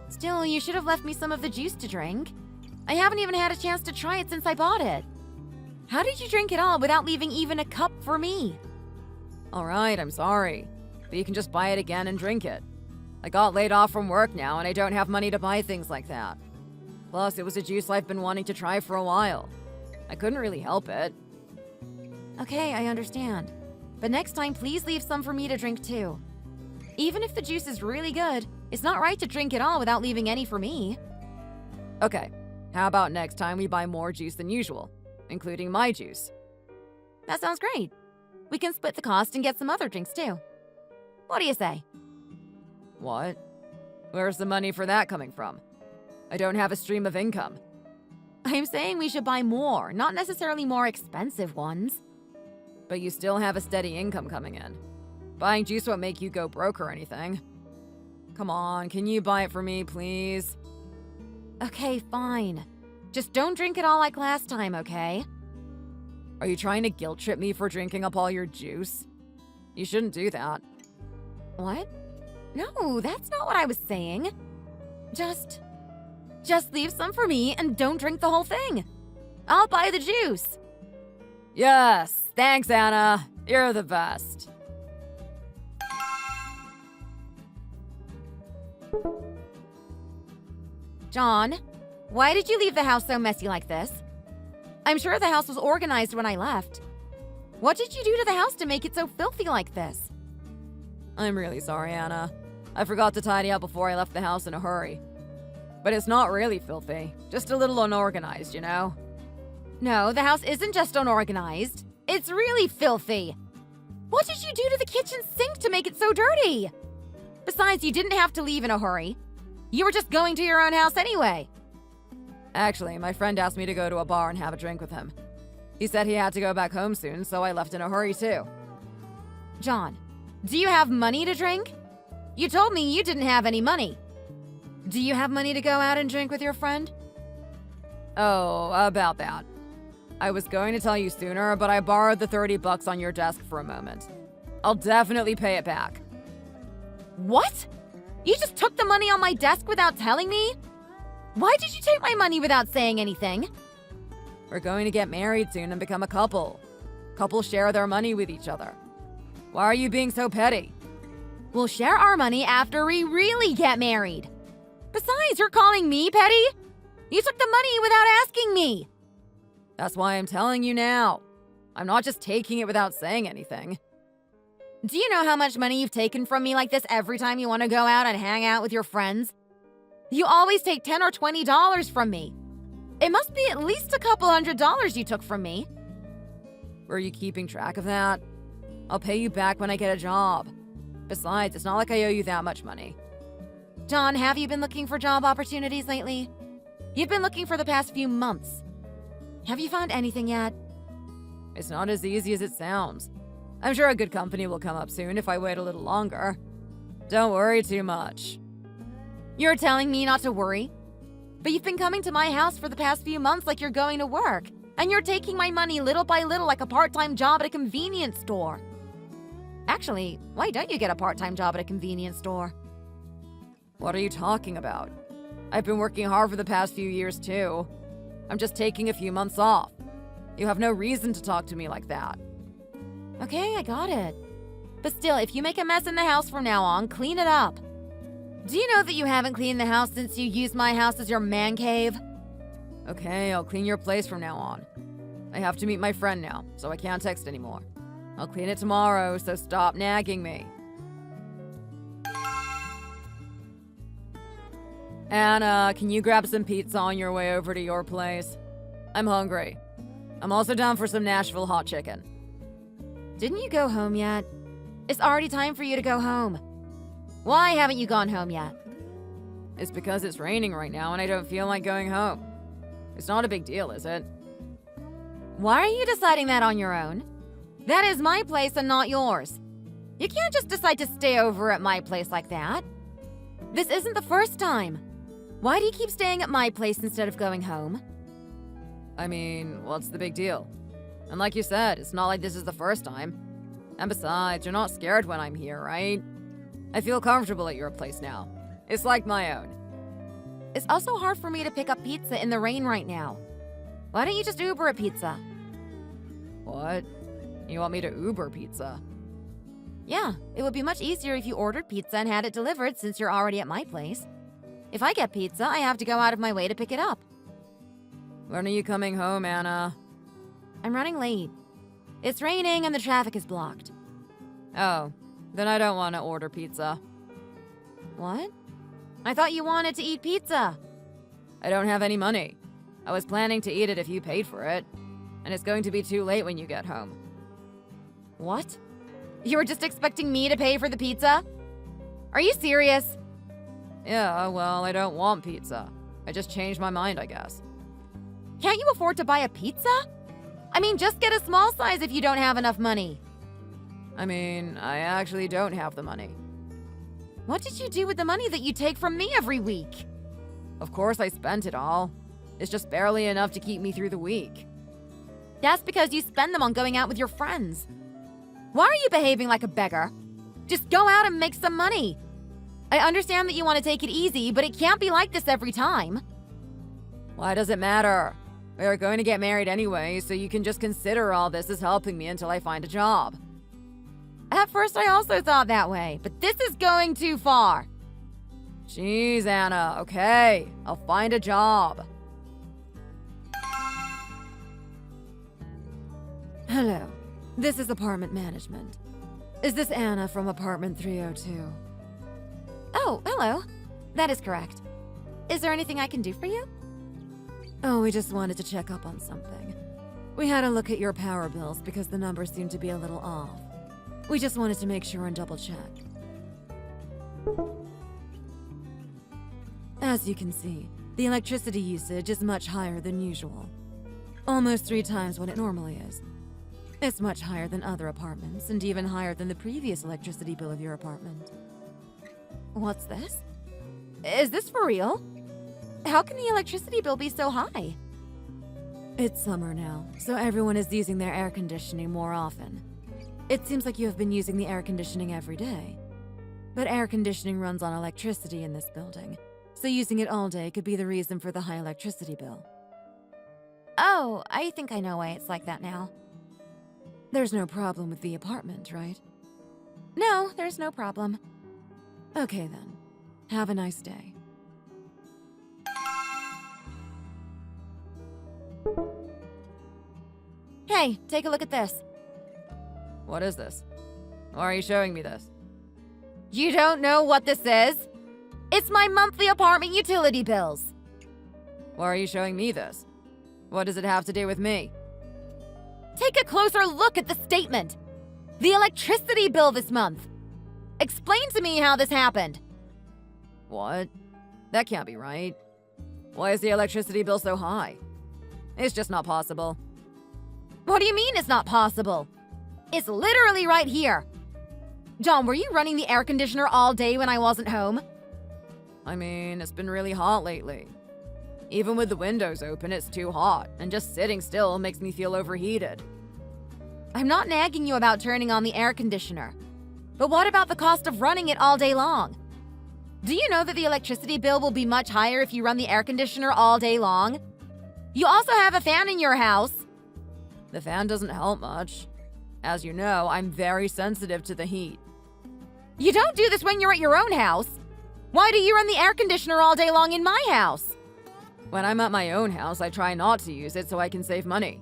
Still, you should have left me some of the juice to drink. I haven't even had a chance to try it since I bought it. How did you drink it all without leaving even a cup for me? Alright, I'm sorry. But you can just buy it again and drink it. I got laid off from work now, and I don't have money to buy things like that. Plus, it was a juice I've been wanting to try for a while. I couldn't really help it. Okay, I understand. But next time, please leave some for me to drink too. Even if the juice is really good, it's not right to drink it all without leaving any for me. Okay, how about next time we buy more juice than usual, including my juice? That sounds great. We can split the cost and get some other drinks too. What do you say? What? Where's the money for that coming from? I don't have a stream of income. I'm saying we should buy more, not necessarily more expensive ones. But you still have a steady income coming in. Buying juice won't make you go broke or anything. Come on, can you buy it for me, please? Okay, fine. Just don't drink it all like last time, okay? Are you trying to guilt trip me for drinking up all your juice? You shouldn't do that. What? No, that's not what I was saying. Just leave some for me and don't drink the whole thing. I'll buy the juice. Yes, thanks, Anna. You're the best. John, why did you leave the house so messy like this? I'm sure the house was organized when I left. What did you do to the house to make it so filthy like this? I'm really sorry, Anna. I forgot to tidy up before I left the house in a hurry. But it's not really filthy, just a little unorganized, you know? No, the house isn't just unorganized. It's really filthy. What did you do to the kitchen sink to make it so dirty? Besides, you didn't have to leave in a hurry. You were just going to your own house anyway. Actually, my friend asked me to go to a bar and have a drink with him. He said he had to go back home soon, so I left in a hurry too. John, do you have money to drink? You told me you didn't have any money. Do you have money to go out and drink with your friend? Oh, about that. I was going to tell you sooner, but I borrowed the $30 on your desk for a moment. I'll definitely pay it back. What? You just took the money on my desk without telling me? Why did you take my money without saying anything? We're going to get married soon and become a couple. Couples share their money with each other. Why are you being so petty? We'll share our money after we really get married. Besides, you're calling me petty? You took the money without asking me. That's why I'm telling you now. I'm not just taking it without saying anything. Do you know how much money you've taken from me like this every time you want to go out and hang out with your friends? You always take $10 or $20 from me. It must be at least a couple $100 you took from me. Were you keeping track of that? I'll pay you back when I get a job. Besides, it's not like I owe you that much money. John, have you been looking for job opportunities lately? You've been looking for the past few months. Have you found anything yet? It's not as easy as it sounds. I'm sure a good company will come up soon if I wait a little longer. Don't worry too much. You're telling me not to worry? But you've been coming to my house for the past few months like you're going to work, and you're taking my money little by little like a part-time job at a convenience store. Actually, why don't you get a part-time job at a convenience store? What are you talking about? I've been working hard for the past few years too. I'm just taking a few months off. You have no reason to talk to me like that. Okay, I got it. But still, if you make a mess in the house from now on, clean it up. Do you know that you haven't cleaned the house since you used my house as your man cave? Okay, I'll clean your place from now on. I have to meet my friend now, so I can't text anymore. I'll clean it tomorrow, so stop nagging me. Anna, can you grab some pizza on your way over to your place? I'm hungry. I'm also down for some Nashville hot chicken. Didn't you go home yet? It's already time for you to go home. Why haven't you gone home yet? It's because it's raining right now and I don't feel like going home. It's not a big deal, is it? Why are you deciding that on your own? That is my place and not yours. You can't just decide to stay over at my place like that. This isn't the first time. Why do you keep staying at my place instead of going home? I mean, what's the big deal? And like you said, it's not like this is the first time. And besides, you're not scared when I'm here, right? I feel comfortable at your place now. It's like my own. It's also hard for me to pick up pizza in the rain right now. Why don't you just Uber a pizza? What? You want me to Uber pizza? Yeah, it would be much easier if you ordered pizza and had it delivered since you're already at my place. If I get pizza, I have to go out of my way to pick it up. When are you coming home, Anna? I'm running late. It's raining and the traffic is blocked. Oh, then I don't want to order pizza. What? I thought you wanted to eat pizza. I don't have any money. I was planning to eat it if you paid for it. And it's going to be too late when you get home. What? You were just expecting me to pay for the pizza? Are you serious? Yeah, well, I don't want pizza. I just changed my mind, I guess. Can't you afford to buy a pizza? I mean, just get a small size if you don't have enough money. I mean, I actually don't have the money. What did you do with the money that you take from me every week? Of course I spent it all. It's just barely enough to keep me through the week. That's because you spend them on going out with your friends. Why are you behaving like a beggar? Just go out and make some money. I understand that you want to take it easy, but it can't be like this every time. Why does it matter? We are going to get married anyway, so you can just consider all this as helping me until I find a job. At first, I also thought that way, but this is going too far. Jeez, Anna, okay. I'll find a job. Hello. This is apartment management. Is this Anna from apartment 302? Oh, hello. That is correct. Is there anything I can do for you? Oh, we just wanted to check up on something. We had a look at your power bills because the numbers seemed to be a little off. We just wanted to make sure and double check. As you can see, the electricity usage is much higher than usual. Almost 3 times what it normally is. It's much higher than other apartments, and even higher than the previous electricity bill of your apartment. What's this? Is this for real? How can the electricity bill be so high? It's summer now, so everyone is using their air conditioning more often. It seems like you have been using the air conditioning every day. But air conditioning runs on electricity in this building, so using it all day could be the reason for the high electricity bill. Oh, I think I know why it's like that now. There's no problem with the apartment, right? No, there's no problem. Okay then. Have a nice day. Hey, take a look at this. What is this? Why are you showing me this? You don't know what this is? It's my monthly apartment utility bills. Why are you showing me this? What does it have to do with me? Take a closer look at the statement. The electricity bill this month. Explain to me how this happened. What? That can't be right. Why is the electricity bill so high? It's just not possible. What do you mean it's not possible? It's literally right here. John, were you running the air conditioner all day when I wasn't home? I mean, it's been really hot lately. Even with the windows open, it's too hot, and just sitting still makes me feel overheated. I'm not nagging you about turning on the air conditioner. But what about the cost of running it all day long? Do you know that the electricity bill will be much higher if you run the air conditioner all day long? You also have a fan in your house. The fan doesn't help much. As you know, I'm very sensitive to the heat. You don't do this when you're at your own house. Why do you run the air conditioner all day long in my house? When I'm at my own house, I try not to use it so I can save money.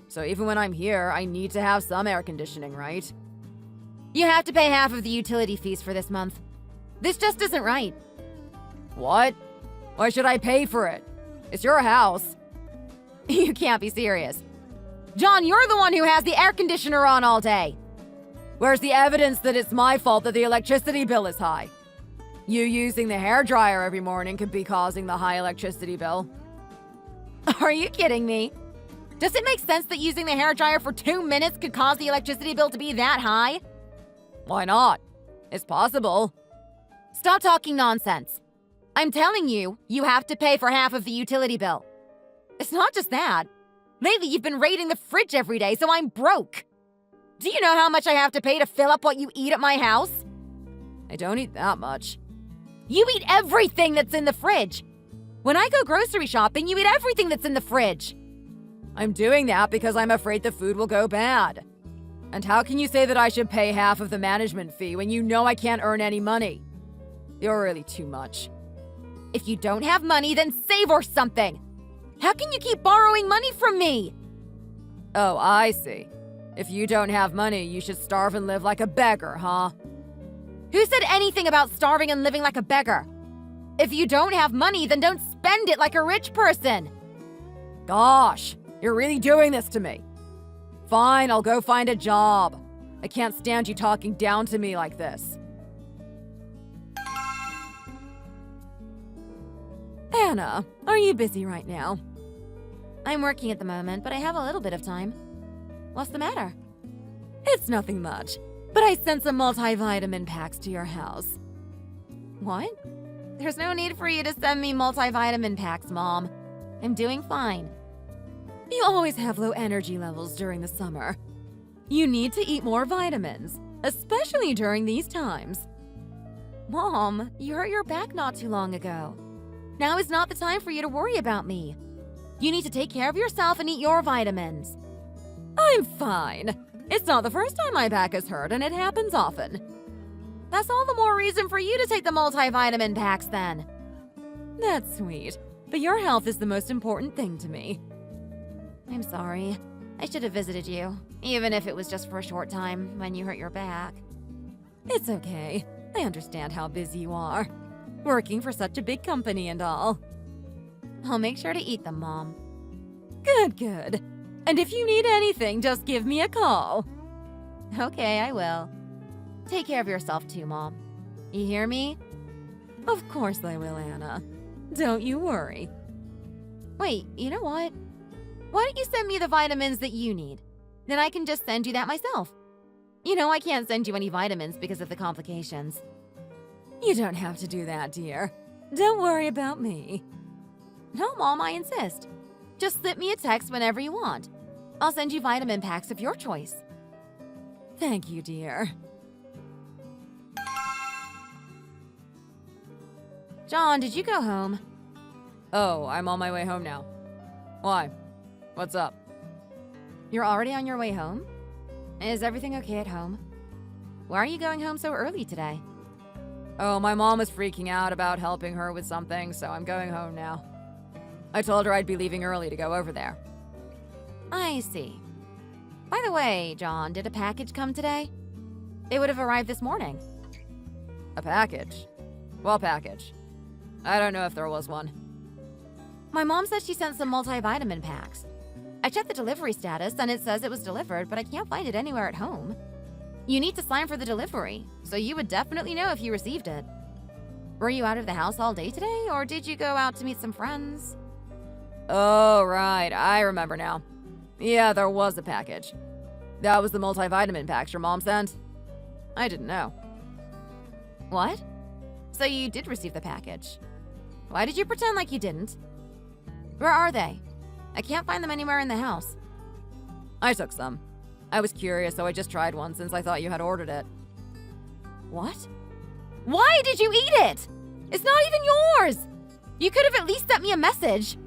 So even when I'm here, I need to have some air conditioning, right? You have to pay half of the utility fees for this month. This just isn't right. What? Why should I pay for it? It's your house. You can't be serious. John, you're the one who has the air conditioner on all day. Where's the evidence that it's my fault that the electricity bill is high? You using the hairdryer every morning could be causing the high electricity bill. Are you kidding me? Does it make sense that using the hairdryer for 2 minutes could cause the electricity bill to be that high? Why not? It's possible. Stop talking nonsense. I'm telling you, you have to pay for half of the utility bill. It's not just that. Lately, you've been raiding the fridge every day, so I'm broke. Do you know how much I have to pay to fill up what you eat at my house? I don't eat that much. You eat everything that's in the fridge. When I go grocery shopping, you eat everything that's in the fridge. I'm doing that because I'm afraid the food will go bad. And how can you say that I should pay half of the management fee when you know I can't earn any money? You're really too much. If you don't have money, then save or something. How can you keep borrowing money from me? Oh, I see. If you don't have money, you should starve and live like a beggar, huh? Who said anything about starving and living like a beggar? If you don't have money, then don't spend it like a rich person. Gosh, you're really doing this to me. Fine, I'll go find a job. I can't stand you talking down to me like this. Anna, are you busy right now? I'm working at the moment, but I have a little bit of time. What's the matter? It's nothing much, but I sent some multivitamin packs to your house. What? There's no need for you to send me multivitamin packs, Mom. I'm doing fine. You always have low energy levels during the summer. You need to eat more vitamins, especially during these times. Mom, you hurt your back not too long ago. Now is not the time for you to worry about me. You need to take care of yourself and eat your vitamins. I'm fine. It's not the first time my back is hurt, and it happens often. That's all the more reason for you to take the multivitamin packs then. That's sweet, but your health is the most important thing to me. I'm sorry. I should have visited you, even if it was just for a short time when you hurt your back. It's okay. I understand how busy you are, working for such a big company and all. I'll make sure to eat them, Mom. Good, good. And if you need anything, just give me a call. Okay, I will. Take care of yourself too, Mom. You hear me? Of course I will, Anna. Don't you worry. Wait, you know what? Why don't you send me the vitamins that you need? Then I can just send you that myself. You know I can't send you any vitamins because of the complications. You don't have to do that, dear. Don't worry about me. No, Mom, I insist. Just slip me a text whenever you want. I'll send you vitamin packs of your choice. Thank you, dear. John, did you go home? Oh, I'm on my way home now. Why? What's up? You're already on your way home? Is everything okay at home? Why are you going home so early today? Oh, my mom was freaking out about helping her with something, so I'm going home now. I told her I'd be leaving early to go over there. I see. By the way, John, did a package come today? It would have arrived this morning. A package? What package? I don't know if there was one. My mom said she sent some multivitamin packs. I checked the delivery status and it says it was delivered, but I can't find it anywhere at home. You need to sign for the delivery, so you would definitely know if you received it. Were you out of the house all day today, or did you go out to meet some friends? Oh, right. I remember now. Yeah, there was a package. That was the multivitamin packs your mom sent? I didn't know. What? So you did receive the package. Why did you pretend like you didn't? Where are they? I can't find them anywhere in the house. I took some. I was curious, so I just tried one since I thought you had ordered it. What? Why did you eat it? It's not even yours! You could have at least sent me a message.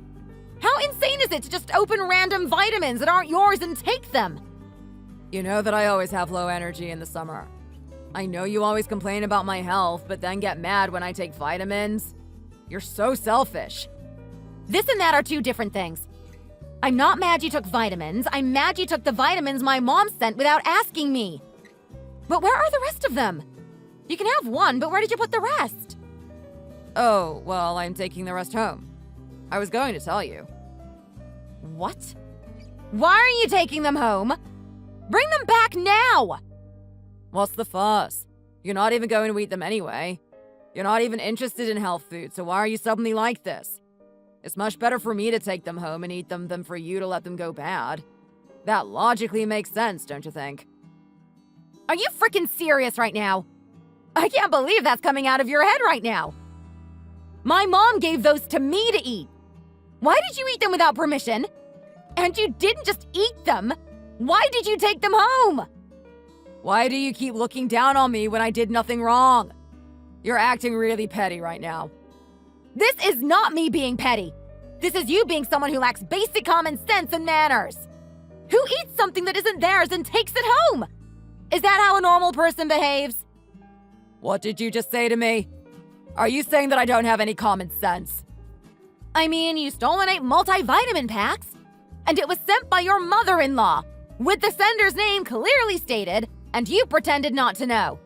How insane is it to just open random vitamins that aren't yours and take them? You know that I always have low energy in the summer. I know you always complain about my health, but then get mad when I take vitamins. You're so selfish. This and that are two different things. I'm not mad you took vitamins. I'm mad you took the vitamins my mom sent without asking me. But where are the rest of them? You can have one, but where did you put the rest? Oh, well, I'm taking the rest home. I was going to tell you. What? Why are you taking them home? Bring them back now! What's the fuss? You're not even going to eat them anyway. You're not even interested in health food, so why are you suddenly like this? It's much better for me to take them home and eat them than for you to let them go bad. That logically makes sense, don't you think? Are you freaking serious right now? I can't believe that's coming out of your head right now. My mom gave those to me to eat. Why did you eat them without permission? And you didn't just eat them. Why did you take them home? Why do you keep looking down on me when I did nothing wrong? You're acting really petty right now. This is not me being petty. This is you being someone who lacks basic common sense and manners. Who eats something that isn't theirs and takes it home? Is that how a normal person behaves? What did you just say to me? Are you saying that I don't have any common sense? I mean, you stole an 8 multivitamin packs, and it was sent by your mother-in-law, with the sender's name clearly stated, and you pretended not to know.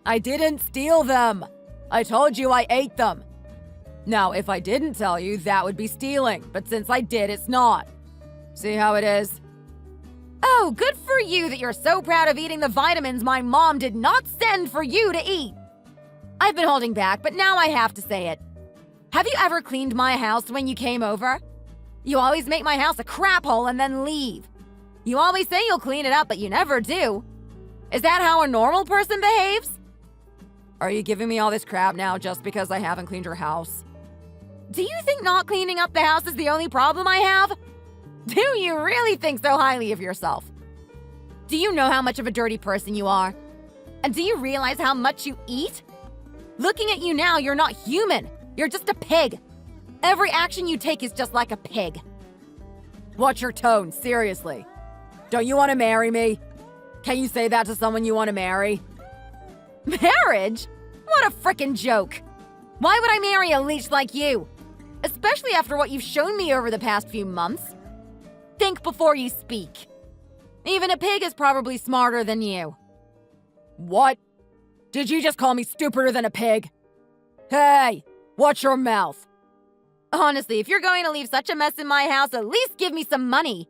I didn't steal them. I told you I ate them. Now, if I didn't tell you, that would be stealing, but since I did, it's not. See how it is? Oh, good for you that you're so proud of eating the vitamins my mom did not send for you to eat. I've been holding back, but now I have to say it. Have you ever cleaned my house when you came over? You always make my house a crap hole and then leave. You always say you'll clean it up, but you never do. Is that how a normal person behaves? Are you giving me all this crap now just because I haven't cleaned your house? Do you think not cleaning up the house is the only problem I have? Do you really think so highly of yourself? Do you know how much of a dirty person you are? And do you realize how much you eat? Looking at you now, you're not human. You're just a pig. Every action you take is just like a pig. Watch your tone, seriously. Don't you want to marry me? Can you say that to someone you want to marry? Marriage? What a frickin' joke. Why would I marry a leech like you? Especially after what you've shown me over the past few months. Think before you speak. Even a pig is probably smarter than you. What? Did you just call me stupider than a pig? Hey, watch your mouth. Honestly, if you're going to leave such a mess in my house, at least give me some money.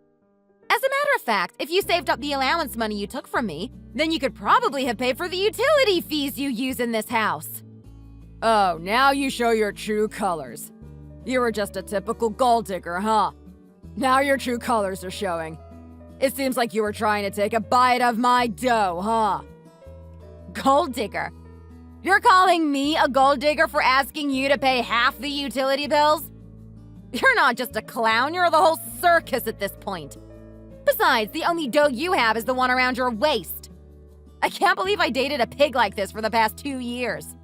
As a matter of fact, if you saved up the allowance money you took from me, then you could probably have paid for the utility fees you use in this house. Oh, now you show your true colors. You were just a typical gold digger, huh? Now your true colors are showing. It seems like you were trying to take a bite of my dough, huh? Gold digger? You're calling me a gold digger for asking you to pay half the utility bills? You're not just a clown, you're the whole circus at this point. Besides, the only dough you have is the one around your waist. I can't believe I dated a pig like this for the past 2 years.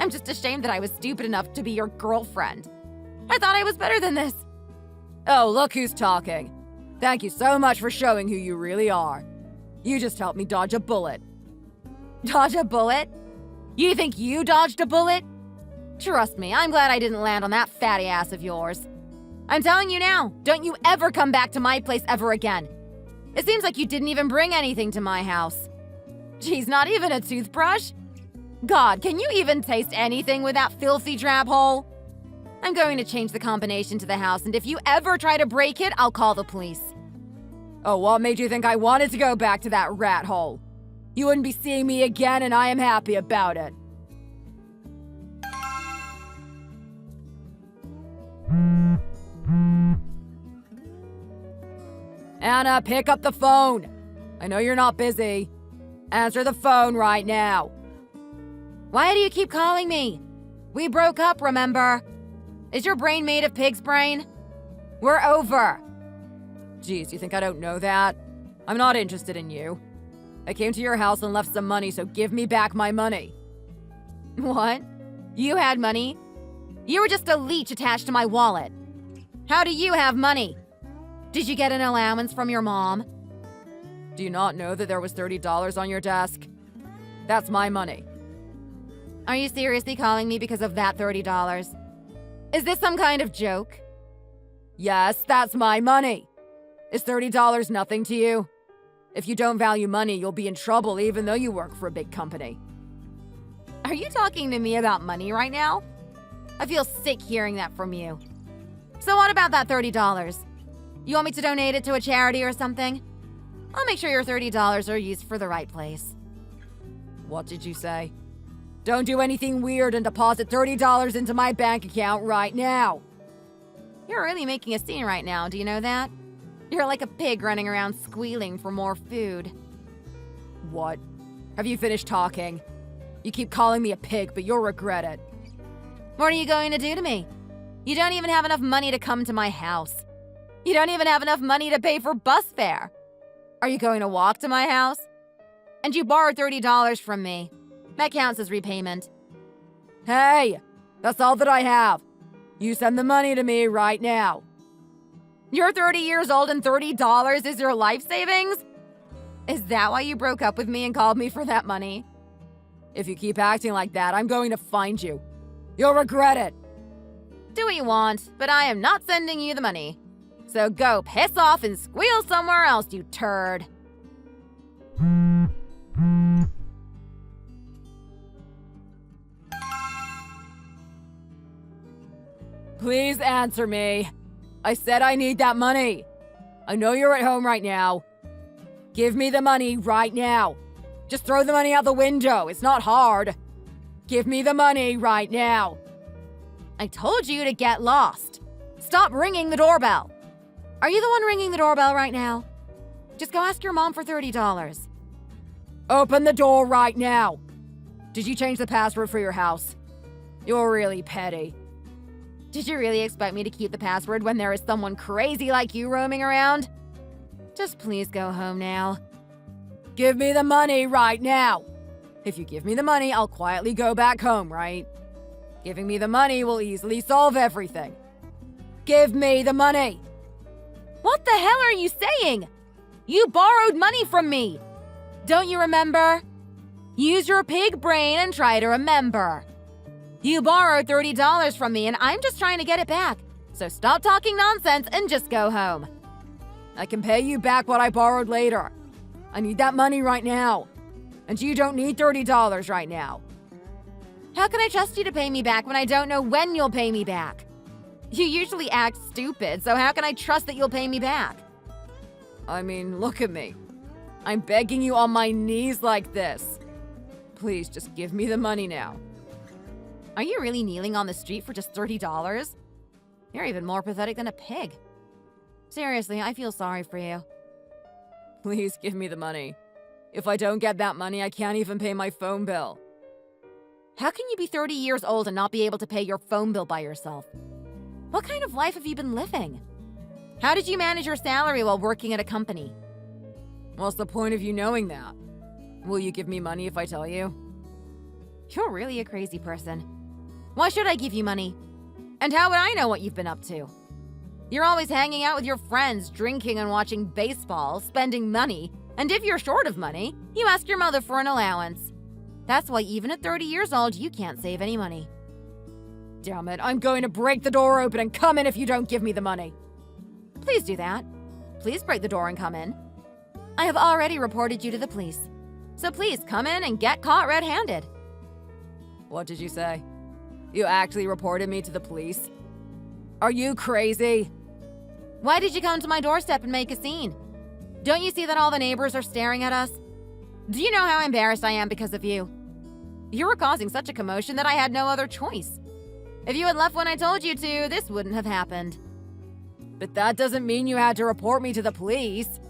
I'm just ashamed that I was stupid enough to be your girlfriend. I thought I was better than this. Oh, look who's talking. Thank you so much for showing who you really are. You just helped me dodge a bullet. Dodge a bullet? You think you dodged a bullet? Trust me, I'm glad I didn't land on that fatty ass of yours. I'm telling you now, don't you ever come back to my place ever again. It seems like you didn't even bring anything to my house. Geez, not even a toothbrush? God, can you even taste anything with that filthy drab hole? I'm going to change the combination to the house, and if you ever try to break it, I'll call the police. Oh, what made you think I wanted to go back to that rat hole? You wouldn't be seeing me again, and I am happy about it. Anna, pick up the phone. I know you're not busy. Answer the phone right now. Why do you keep calling me? We broke up, remember? Is your brain made of pig's brain? We're over. Geez, you think I don't know that? I'm not interested in you. I came to your house and left some money, so give me back my money. What? You had money? You were just a leech attached to my wallet. How do you have money? Did you get an allowance from your mom? Do you not know that there was $30 on your desk? That's my money. Are you seriously calling me because of that $30? Is this some kind of joke? Yes, that's my money. Is $30 nothing to you? If you don't value money, you'll be in trouble even though you work for a big company. Are you talking to me about money right now? I feel sick hearing that from you. So what about that $30? You want me to donate it to a charity or something? I'll make sure your $30 are used for the right place. What did you say? Don't do anything weird and deposit $30 into my bank account right now. You're really making a scene right now, do you know that? You're like a pig running around squealing for more food. What? Have you finished talking? You keep calling me a pig, but you'll regret it. What are you going to do to me? You don't even have enough money to come to my house. You don't even have enough money to pay for bus fare. Are you going to walk to my house? And you borrowed $30 from me. That counts as repayment. Hey, that's all that I have. You send the money to me right now. You're 30 years old and $30 is your life savings? Is that why you broke up with me and called me for that money? If you keep acting like that, I'm going to find you. You'll regret it. Do what you want, but I am not sending you the money. So go piss off and squeal somewhere else, you turd. Please answer me. I said I need that money. I know you're at home right now. Give me the money right now. Just throw the money out the window. It's not hard. Give me the money right now. I told you to get lost. Stop ringing the doorbell. Are you the one ringing the doorbell right now? Just go ask your mom for $30. Open the door right now. Did you change the password for your house? You're really petty. Did you really expect me to keep the password when there is someone crazy like you roaming around? Just please go home now. Give me the money right now. If you give me the money, I'll quietly go back home, right? Giving me the money will easily solve everything. Give me the money. What the hell are you saying? You borrowed money from me. Don't you remember? Use your pig brain and try to remember. You borrowed $30 from me and I'm just trying to get it back. So stop talking nonsense and just go home. I can pay you back what I borrowed later. I need that money right now. And you don't need $30 right now. How can I trust you to pay me back when I don't know when you'll pay me back? You usually act stupid, so how can I trust that you'll pay me back? I mean, look at me. I'm begging you on my knees like this. Please just give me the money now. Are you really kneeling on the street for just $30? You're even more pathetic than a pig. Seriously, I feel sorry for you. Please give me the money. If I don't get that money, I can't even pay my phone bill. How can you be 30 years old and not be able to pay your phone bill by yourself? What kind of life have you been living? How did you manage your salary while working at a company? What's the point of you knowing that? Will you give me money if I tell you? You're really a crazy person. Why should I give you money? And how would I know what you've been up to? You're always hanging out with your friends, drinking and watching baseball, spending money, and if you're short of money, you ask your mother for an allowance. That's why even at 30 years old, you can't save any money. Damn it, I'm going to break the door open and come in if you don't give me the money. Please do that. Please break the door and come in. I have already reported you to the police. So please come in and get caught red-handed. What did you say? You actually reported me to the police? Are you crazy? Why did you come to my doorstep and make a scene? Don't you see that all the neighbors are staring at us? Do you know how embarrassed I am because of you? You were causing such a commotion that I had no other choice. If you had left when I told you to, this wouldn't have happened. But that doesn't mean you had to report me to the police.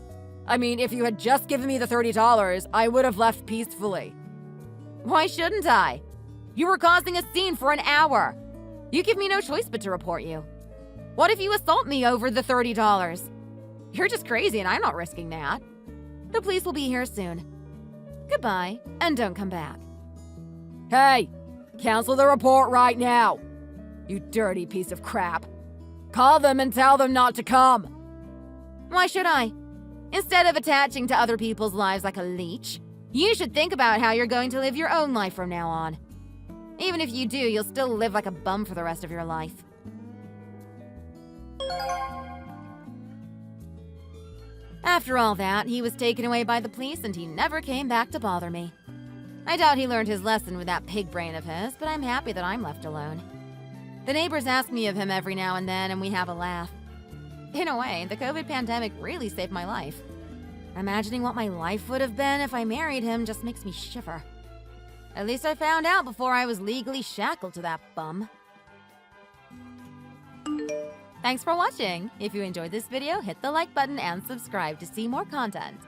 I mean, if you had just given me the $30, I would have left peacefully. Why shouldn't I? You were causing a scene for an hour. You give me no choice but to report you. What if you assault me over the $30? You're just crazy and I'm not risking that. The police will be here soon. Goodbye, and don't come back. Hey, cancel the report right now. You dirty piece of crap. Call them and tell them not to come. Why should I? Instead of attaching to other people's lives like a leech, you should think about how you're going to live your own life from now on. Even if you do, you'll still live like a bum for the rest of your life. After all that, he was taken away by the police and he never came back to bother me. I doubt he learned his lesson with that pig brain of his, but I'm happy that I'm left alone. The neighbors ask me of him every now and then and we have a laugh. In a way, the COVID pandemic really saved my life. Imagining what my life would have been if I married him just makes me shiver. At least I found out before I was legally shackled to that bum. Thanks for watching. If you enjoyed this video, hit the like button and subscribe to see more content.